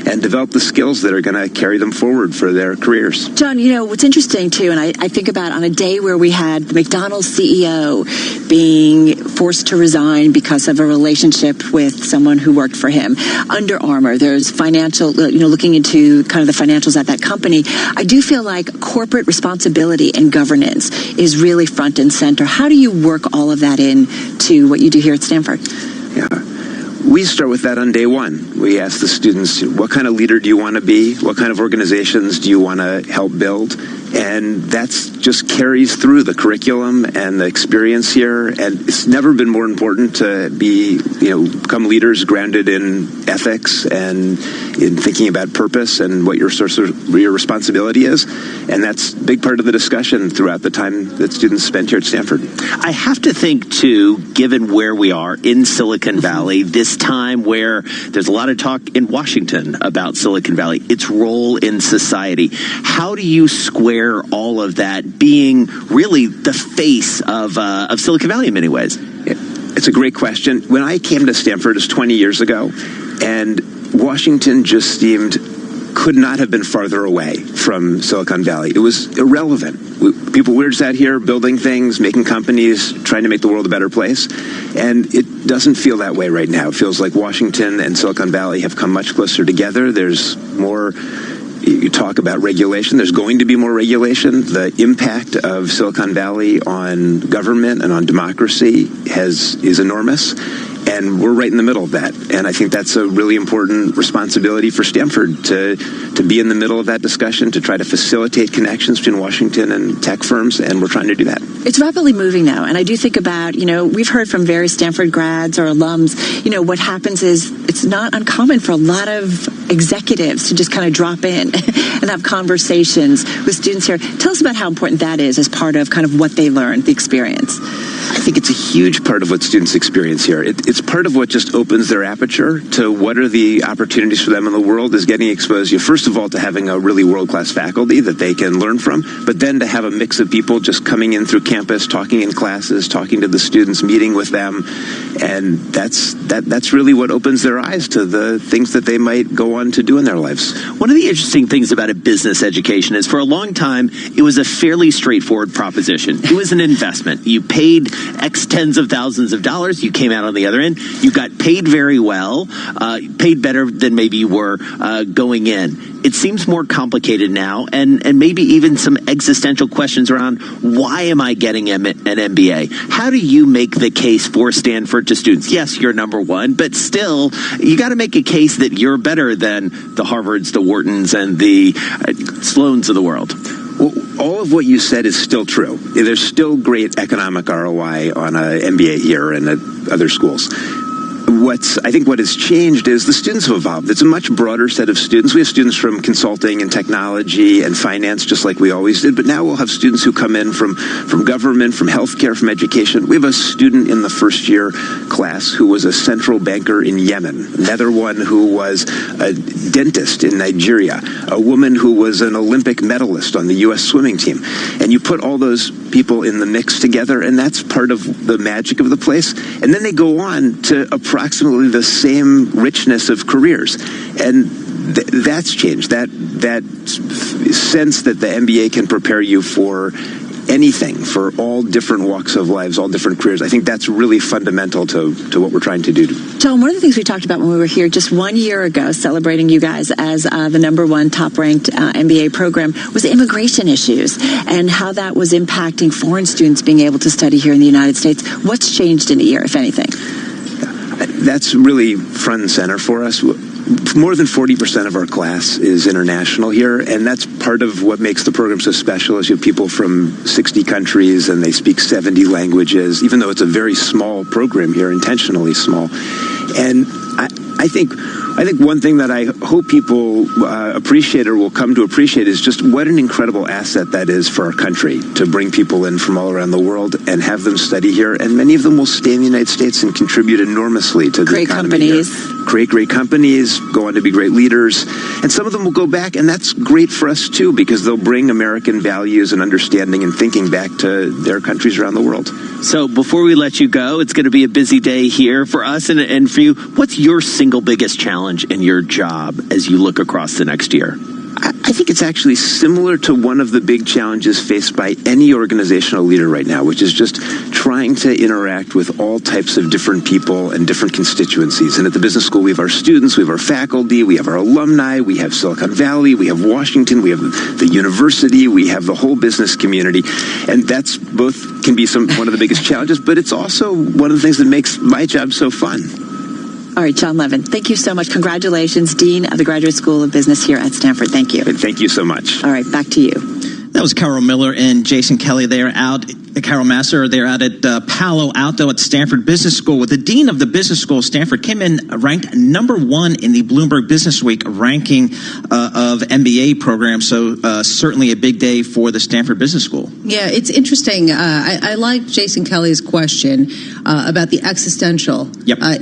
and develop the skills that are going to carry them forward for their careers. John, what's interesting too, and I think about on a day where we had the McDonald's CEO being forced to resign because of a relationship with someone who worked for him. Under Armour, there's financial, looking into kind of the financials at that company. I do feel like corporate responsibility and governance is really front and center. How do you work all of that into what you do here at Stanford? Yeah. We start with that on day one. We ask the students, what kind of leader do you want to be? What kind of organizations do you want to help build? And that's just carries through the curriculum and the experience here. And it's never been more important to become leaders grounded in ethics and in thinking about purpose and what your responsibility is. And that's a big part of the discussion throughout the time that students spend here at Stanford. I have to think, too, given where we are in Silicon Valley, this time where there's a lot of talk in Washington about Silicon Valley, its role in society. How do you square all of that being really the face of Silicon Valley in many ways? It's a great question. When I came to Stanford, it was 20 years ago, and Washington just could not have been farther away from Silicon Valley. It was irrelevant. We're just out here building things, making companies, trying to make the world a better place. And it doesn't feel that way right now. It feels like Washington and Silicon Valley have come much closer together. There's more. You talk about regulation. There's going to be more regulation. The impact of Silicon Valley on government and on democracy is enormous. And we're right in the middle of that. And I think that's a really important responsibility for Stanford to be in the middle of that discussion, to try to facilitate connections between Washington and tech firms. And we're trying to do that. It's rapidly moving now. And I do think about, we've heard from various Stanford grads or alums, what happens is it's not uncommon for a lot of executives to just kind of drop in and have conversations with students here. Tell us about how important that is as part of kind of what they learn, the experience. I think it's a huge part of what students experience here. It's part of what just opens their aperture to what are the opportunities for them in the world, is getting exposed, first of all, to having a really world-class faculty that they can learn from, but then to have a mix of people just coming in through campus, talking in classes, talking to the students, meeting with them, and that's really what opens their eyes to the things that they might go on to do in their lives. One of the interesting things about a business education is for a long time, it was a fairly straightforward proposition. It was an investment. You paid X tens of thousands of dollars. You came out on the other end. You got paid very well, paid better than maybe you were going in. It seems more complicated now, and maybe even some existential questions around why am I getting an MBA? How do you make the case for Stanford to students? Yes, you're number one, but still, you got to make a case that you're better than the Harvards, the Whartons, and the Sloans of the world. Well, all of what you said is still true. There's still great economic ROI on an MBA here and at other schools. I think what has changed is the students have evolved. It's a much broader set of students. We have students from consulting and technology and finance, just like we always did, but now we'll have students who come in from government, from healthcare, from education. We have a student in the first year class who was a central banker in Yemen, another one who was a dentist in Nigeria, a woman who was an Olympic medalist on the U.S. swimming team. And you put all those people in the mix together, and that's part of the magic of the place. And then they go on to approximately the same richness of careers, and that's changed. That sense that the MBA can prepare you for anything, for all different walks of lives, all different careers. I think that's really fundamental to what we're trying to do. John, one of the things we talked about when we were here just 1 year ago, celebrating you guys as the number one top-ranked MBA program, was immigration issues and how that was impacting foreign students being able to study here in the United States. What's changed in a year, if anything? That's really front and center for us. More than 40% of our class is international here, and that's part of what makes the program so special. Is you have people from 60 countries, and they speak 70 languages, even though it's a very small program here, intentionally small. And I think one thing that I hope people appreciate or will come to appreciate is just what an incredible asset that is for our country, to bring people in from all around the world and have them study here. And many of them will stay in the United States and contribute enormously to the economy here. Create great companies, go on to be great leaders. And some of them will go back, and that's great for us too, because they'll bring American values and understanding and thinking back to their countries around the world. So before we let you go, it's going to be a busy day here for us and for you. What's your single biggest challenge in your job as you look across the next year? I think it's actually similar to one of the big challenges faced by any organizational leader right now, which is just trying to interact with all types of different people and different constituencies. And at the business school, we have our students, we have our faculty, we have our alumni, we have Silicon Valley, we have Washington, we have the university, we have the whole business community. And that's both can be one of the biggest challenges, but it's also one of the things that makes my job so fun. All right, John Levin, thank you so much. Congratulations, Dean of the Graduate School of Business here at Stanford. Thank you. Thank you so much. All right, back to you. That was Carol Miller and Jason Kelly. They are out. Carol Masser, they're out at Palo Alto at Stanford Business School. With the dean of the business school, Stanford came in ranked number one in the Bloomberg Business Week ranking of MBA programs. So certainly a big day for the Stanford Business School. Yeah, it's interesting. I like Jason Kelly's question about the existential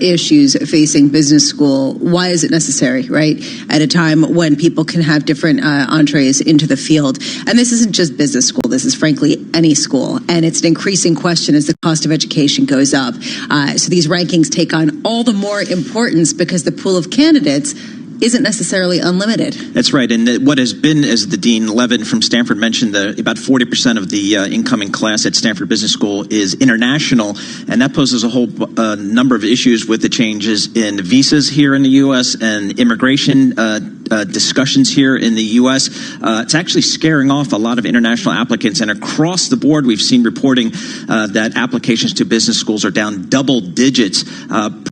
issues facing business school. Why is it necessary, right, at a time when people can have different entrees into the field? And this isn't just business school. This is, frankly, any school. And it's an increasing question as the cost of education goes up. So these rankings take on all the more importance because the pool of candidates isn't necessarily unlimited. That's right. And what has been, as the Dean Levin from Stanford mentioned, about 40% of the incoming class at Stanford Business School is international. And that poses a whole number of issues with the changes in visas here in the U.S. and immigration discussions here in the U.S. It's actually scaring off a lot of international applicants. And across the board, we've seen reporting that applications to business schools are down double digits,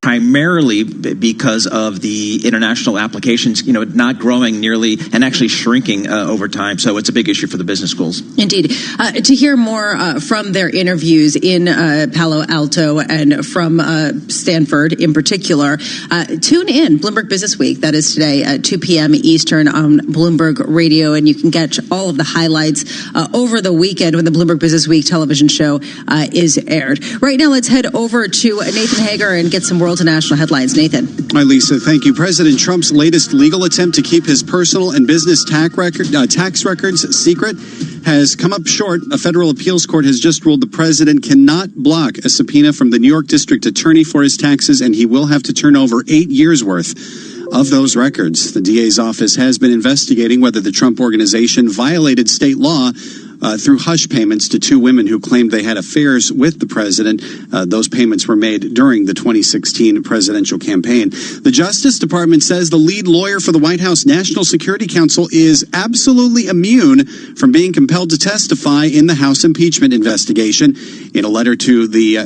primarily because of the international applications, not growing nearly and actually shrinking over time. So it's a big issue for the business schools. Indeed. To hear more from their interviews in Palo Alto and from Stanford in particular, tune in Bloomberg Business Week. That is today at 2 p.m. p.m. Eastern on Bloomberg Radio, and you can catch all of the highlights over the weekend when the Bloomberg Business Week television show is aired. Right now, let's head over to Nathan Hager and get some world and national headlines. Nathan. Hi, Lisa. Thank you. President Trump's latest legal attempt to keep his personal and business tax records secret has come up short. A federal appeals court has just ruled the president cannot block a subpoena from the New York District Attorney for his taxes, and he will have to turn over 8 years' worth of those records. The DA's office has been investigating whether the Trump Organization violated state law through hush payments to two women who claimed they had affairs with the president. Those payments were made during the 2016 presidential campaign. The Justice Department says the lead lawyer for the White House National Security Council is absolutely immune from being compelled to testify in the House impeachment investigation. In a letter to the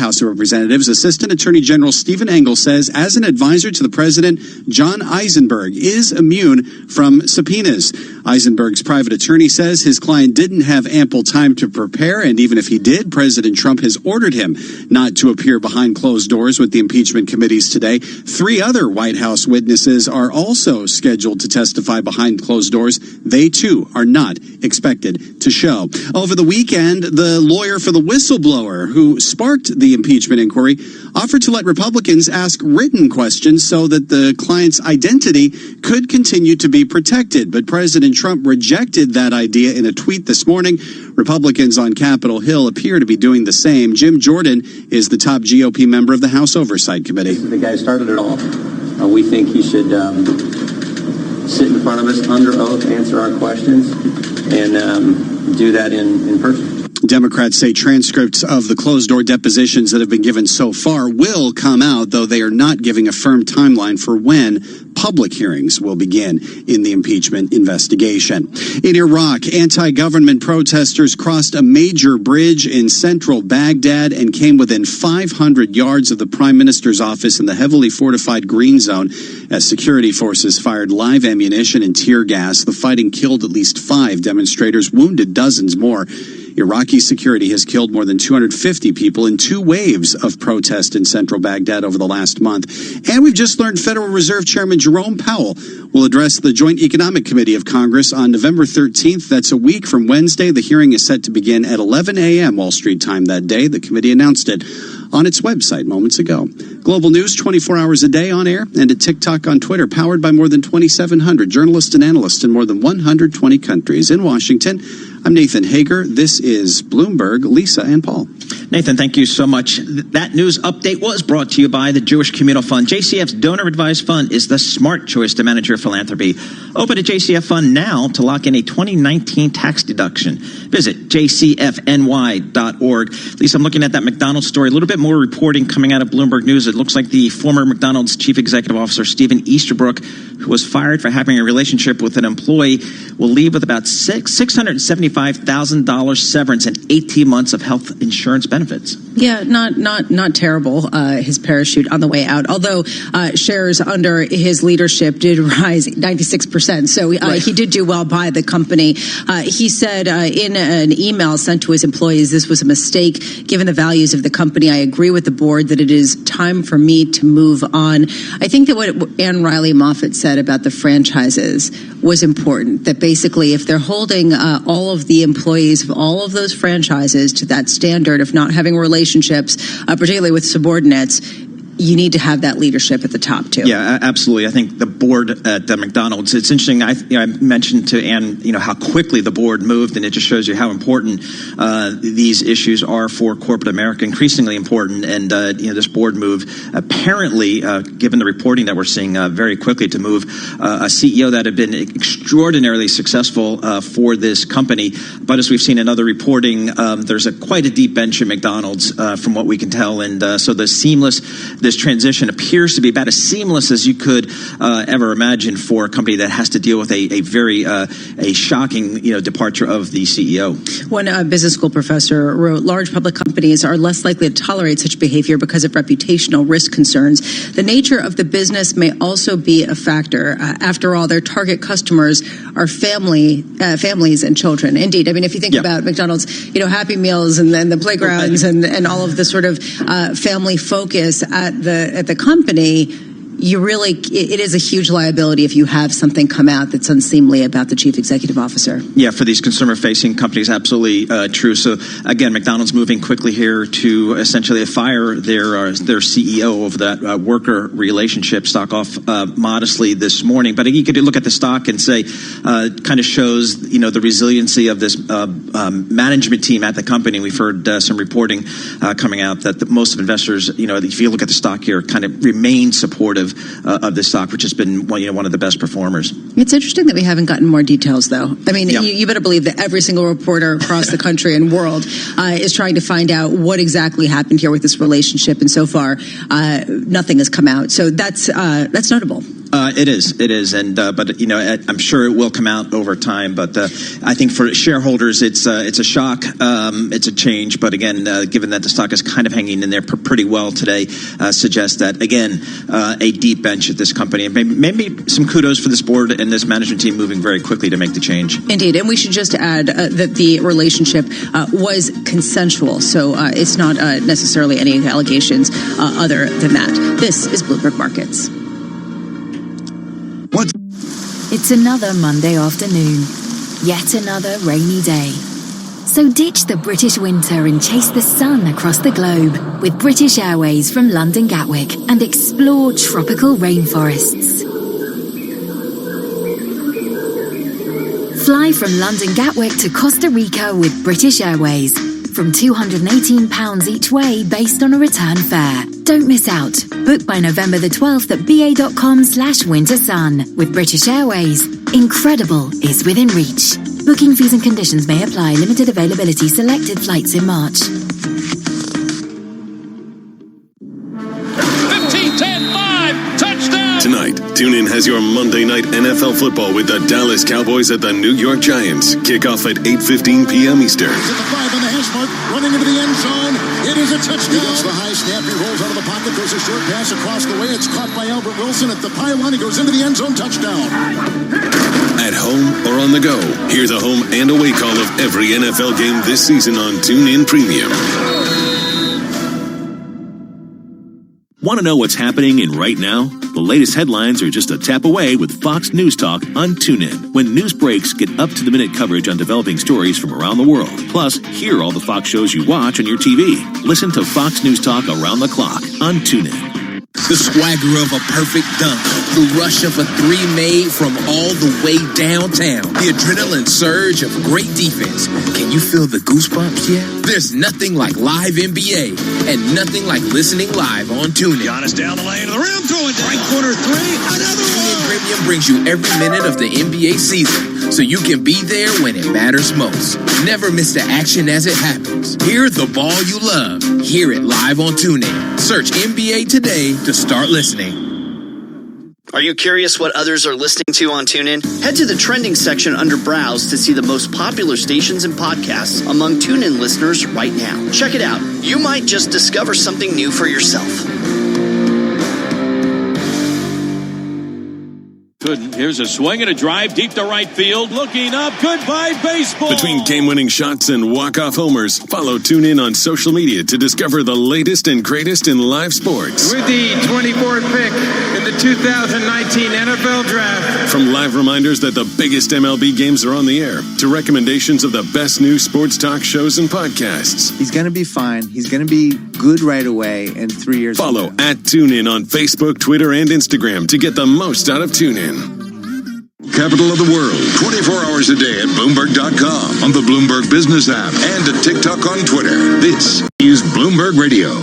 House of Representatives, Assistant Attorney General Stephen Engel says, as an advisor to the president, John Eisenberg is immune from subpoenas. Eisenberg's private attorney says his client didn't have ample time to prepare, and even if he did, President Trump has ordered him not to appear behind closed doors with the impeachment committees today. 3 other White House witnesses are also scheduled to testify behind closed doors. They, too, are not expected to show. Over the weekend, the lawyer for the whistleblower who sparked the impeachment inquiry offered to let Republicans ask written questions so that the client's identity could continue to be protected. But President Trump rejected that idea in a tweet this morning. Republicans on Capitol Hill appear to be doing the same. Jim Jordan is the top GOP member of the House Oversight Committee. The guy started it all. We think he should sit in front of us under oath, answer our questions, and do that in person. Democrats say transcripts of the closed-door depositions that have been given so far will come out, though they are not giving a firm timeline for when public hearings will begin in the impeachment investigation. In Iraq, anti-government protesters crossed a major bridge in central Baghdad and came within 500 yards of the prime minister's office in the heavily fortified Green Zone as security forces fired live ammunition and tear gas. The fighting killed at least 5 demonstrators, wounded dozens more. Iraqi security has killed more than 250 people in 2 waves of protest in central Baghdad over the last month. And we've just learned Federal Reserve Chairman Jerome Powell will address the Joint Economic Committee of Congress on November 13th. That's a week from Wednesday. The hearing is set to begin at 11 a.m. Wall Street time that day. The committee announced it on its website moments ago. Global news 24 hours a day on air and at TikTok on Twitter, powered by more than 2,700 journalists and analysts in more than 120 countries. In Washington, I'm Nathan Hager. This is Bloomberg. Lisa and Paul. Nathan, thank you so much. That news update was brought to you by the Jewish Communal Fund. JCF's donor-advised fund is the smart choice to manage your philanthropy. Open a JCF fund now to lock in a 2019 tax deduction. Visit jcfny.org. Lisa, I'm looking at that McDonald's story. A little bit more reporting coming out of Bloomberg News. It looks like the former McDonald's chief executive officer, Stephen Easterbrook, who was fired for having a relationship with an employee, will leave with about $675,000 severance and 18 months of health insurance benefits. Yeah, not terrible, his parachute on the way out. Although shares under his leadership did rise 96%. So he did do well by the company. He said in an email sent to his employees, this was a mistake. Given the values of the company, I agree with the board that it is time for me to move on. I think that what Ann Riley Moffat said about the franchises was important, that basically if they're holding all of the employees of all of those franchises to that standard of not having relationships, particularly with subordinates, you need to have that leadership at the top, too. Yeah, absolutely. I think the board at McDonald's, it's interesting. I mentioned to Ann, how quickly the board moved, and it just shows you how important these issues are for corporate America, increasingly important. And, this board move, apparently, given the reporting that we're seeing very quickly, to move a CEO that had been extraordinarily successful for this company. But as we've seen in other reporting, there's quite a deep bench at McDonald's from what we can tell. And so this transition appears to be about as seamless as you could ever imagine for a company that has to deal with a very shocking departure of the CEO. One business school professor wrote, large public companies are less likely to tolerate such behavior because of reputational risk concerns. The nature of the business may also be a factor. After all, their target customers are families and children. Indeed. I mean, if you think about McDonald's, Happy Meals and then the playgrounds and all of the sort of family focus at the company, it is a huge liability if you have something come out that's unseemly about the chief executive officer. Yeah, for these consumer-facing companies, absolutely true. So again, McDonald's moving quickly here to essentially fire their CEO over that worker relationship. Stock off modestly this morning, but you could look at the stock and say, kind of shows the resiliency of this management team at the company. We've heard some reporting coming out that most of investors, if you look at the stock here, kind of remain supportive of this stock, which has been one of the best performers. It's interesting that we haven't gotten more details, though. I mean, you better believe that every single reporter across the country and world is trying to find out what exactly happened here with this relationship, and so far, nothing has come out. So that's notable. It is, and but I'm sure it will come out over time. But I think for shareholders, it's a shock, it's a change. But again, given that the stock is kind of hanging in there pretty well today, suggests that again a deep bench at this company, and maybe some kudos for this board and this management team moving very quickly to make the change. Indeed, and we should just add that the relationship was consensual, so it's not necessarily any allegations other than that. This is Bloomberg Markets. It's another Monday afternoon, yet another rainy day. So ditch the British winter and chase the sun across the globe with British Airways from London Gatwick and explore tropical rainforests. Fly from London Gatwick to Costa Rica with British Airways from £218 each way based on a return fare. Don't miss out. Book by November the 12th at ba.com/wintersun. With British Airways, incredible is within reach. Booking fees and conditions may apply. Limited availability. Selected flights in March. 15-10-5, touchdown! Tonight, TuneIn has your Monday Night NFL Football with the Dallas Cowboys at the New York Giants. Kickoff at 8:15 p.m. Eastern. At the 5 on the hash mark, running into the end zone. It is a touchdown. He gets the high snap. He rolls out of the pocket. There's a short pass across the way. It's caught by Albert Wilson at the pylon. He goes into the end zone. Touchdown. At home or on the go, hear the home and away call of every NFL game this season on TuneIn Premium. Want to know what's happening in right now? The latest headlines are just a tap away with Fox News Talk on TuneIn. When news breaks, get up-to-the-minute coverage on developing stories from around the world. Plus, hear all the Fox shows you watch on your TV. Listen to Fox News Talk around the clock on TuneIn. The swagger of a perfect dunk. The rush of a three made from all the way downtown. The adrenaline surge of great defense. Can you feel the goosebumps yet? There's nothing like live NBA and nothing like listening live on TuneIn. Giannis down the lane of the rim, throwing right corner three. Another one. TuneIn Premium brings you every minute of the NBA season, so you can be there when it matters most. Never miss the action as it happens. Hear the ball you love. Hear it live on TuneIn. Search NBA Today to start listening. Are you curious what others are listening to on TuneIn? Head to the trending section under Browse to see the most popular stations and podcasts among TuneIn listeners right now. Check it out. You might just discover something new for yourself. Good. Here's a swing and a drive deep to right field. Looking up. Goodbye, baseball. Between game-winning shots and walk-off homers, follow TuneIn on social media to discover the latest and greatest in live sports. With the 24th pick in the 2019 NFL Draft. From live reminders that the biggest MLB games are on the air, to recommendations of the best new sports talk shows and podcasts. He's going to be fine. He's going to be good right away in 3 years. Follow at TuneIn on Facebook, Twitter, and Instagram to get the most out of TuneIn. Capital of the world, 24 hours a day at Bloomberg.com, on the Bloomberg Business app, and at TikTok on Twitter. This is Bloomberg Radio.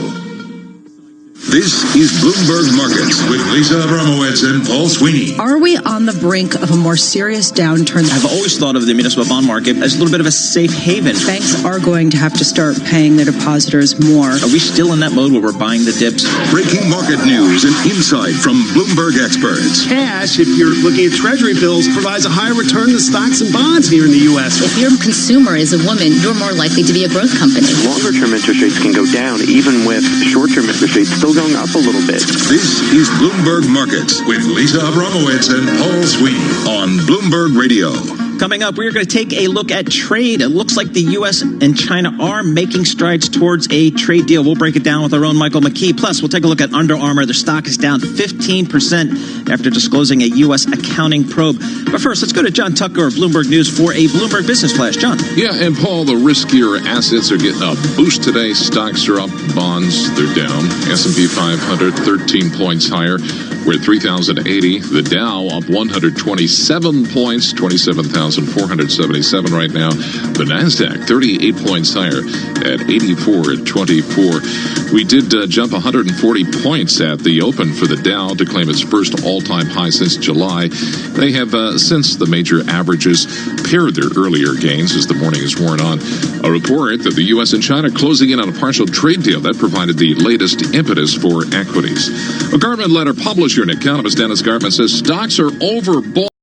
This is Bloomberg Markets with Lisa Abramowitz and Paul Sweeney. Are we on the brink of a more serious downturn? I've always thought of the municipal bond market as a little bit of a safe haven. Banks are going to have to start paying their depositors more. Are we still in that mode where we're buying the dips? Breaking market news and insight from Bloomberg experts. Cash, if you're looking at treasury bills, provides a higher return than stocks and bonds here in the U.S. If your consumer is a woman, you're more likely to be a growth company. Longer-term interest rates can go down, even with short-term interest rates still going up a little bit. This is Bloomberg Markets with Lisa Abramowitz and Paul Sweeney on Bloomberg Radio. Coming up, we're going to take a look at trade. It looks like the U.S. and China are making strides towards a trade deal. We'll break it down with our own Michael McKee. Plus, we'll take a look at Under Armour. Their stock is down 15% after disclosing a U.S. accounting probe. But first, let's go to John Tucker of Bloomberg News for a Bloomberg Business Flash. John. Yeah, and Paul, the riskier assets are getting a boost today. Stocks are up, bonds, they're down. S&P 500, 13 points higher. We're at 3,080. The Dow up 127 points, 27,477 right now. The NASDAQ 38 points higher at 84.24. We did jump 140 points at the open for the Dow to claim its first all-time high since July. They have, since the major averages paired their earlier gains as the morning is worn on. A report that the U.S. and China closing in on a partial trade deal that provided the latest impetus for equities. A Gartman letter publisher and economist Dennis Gartman says stocks are overbought.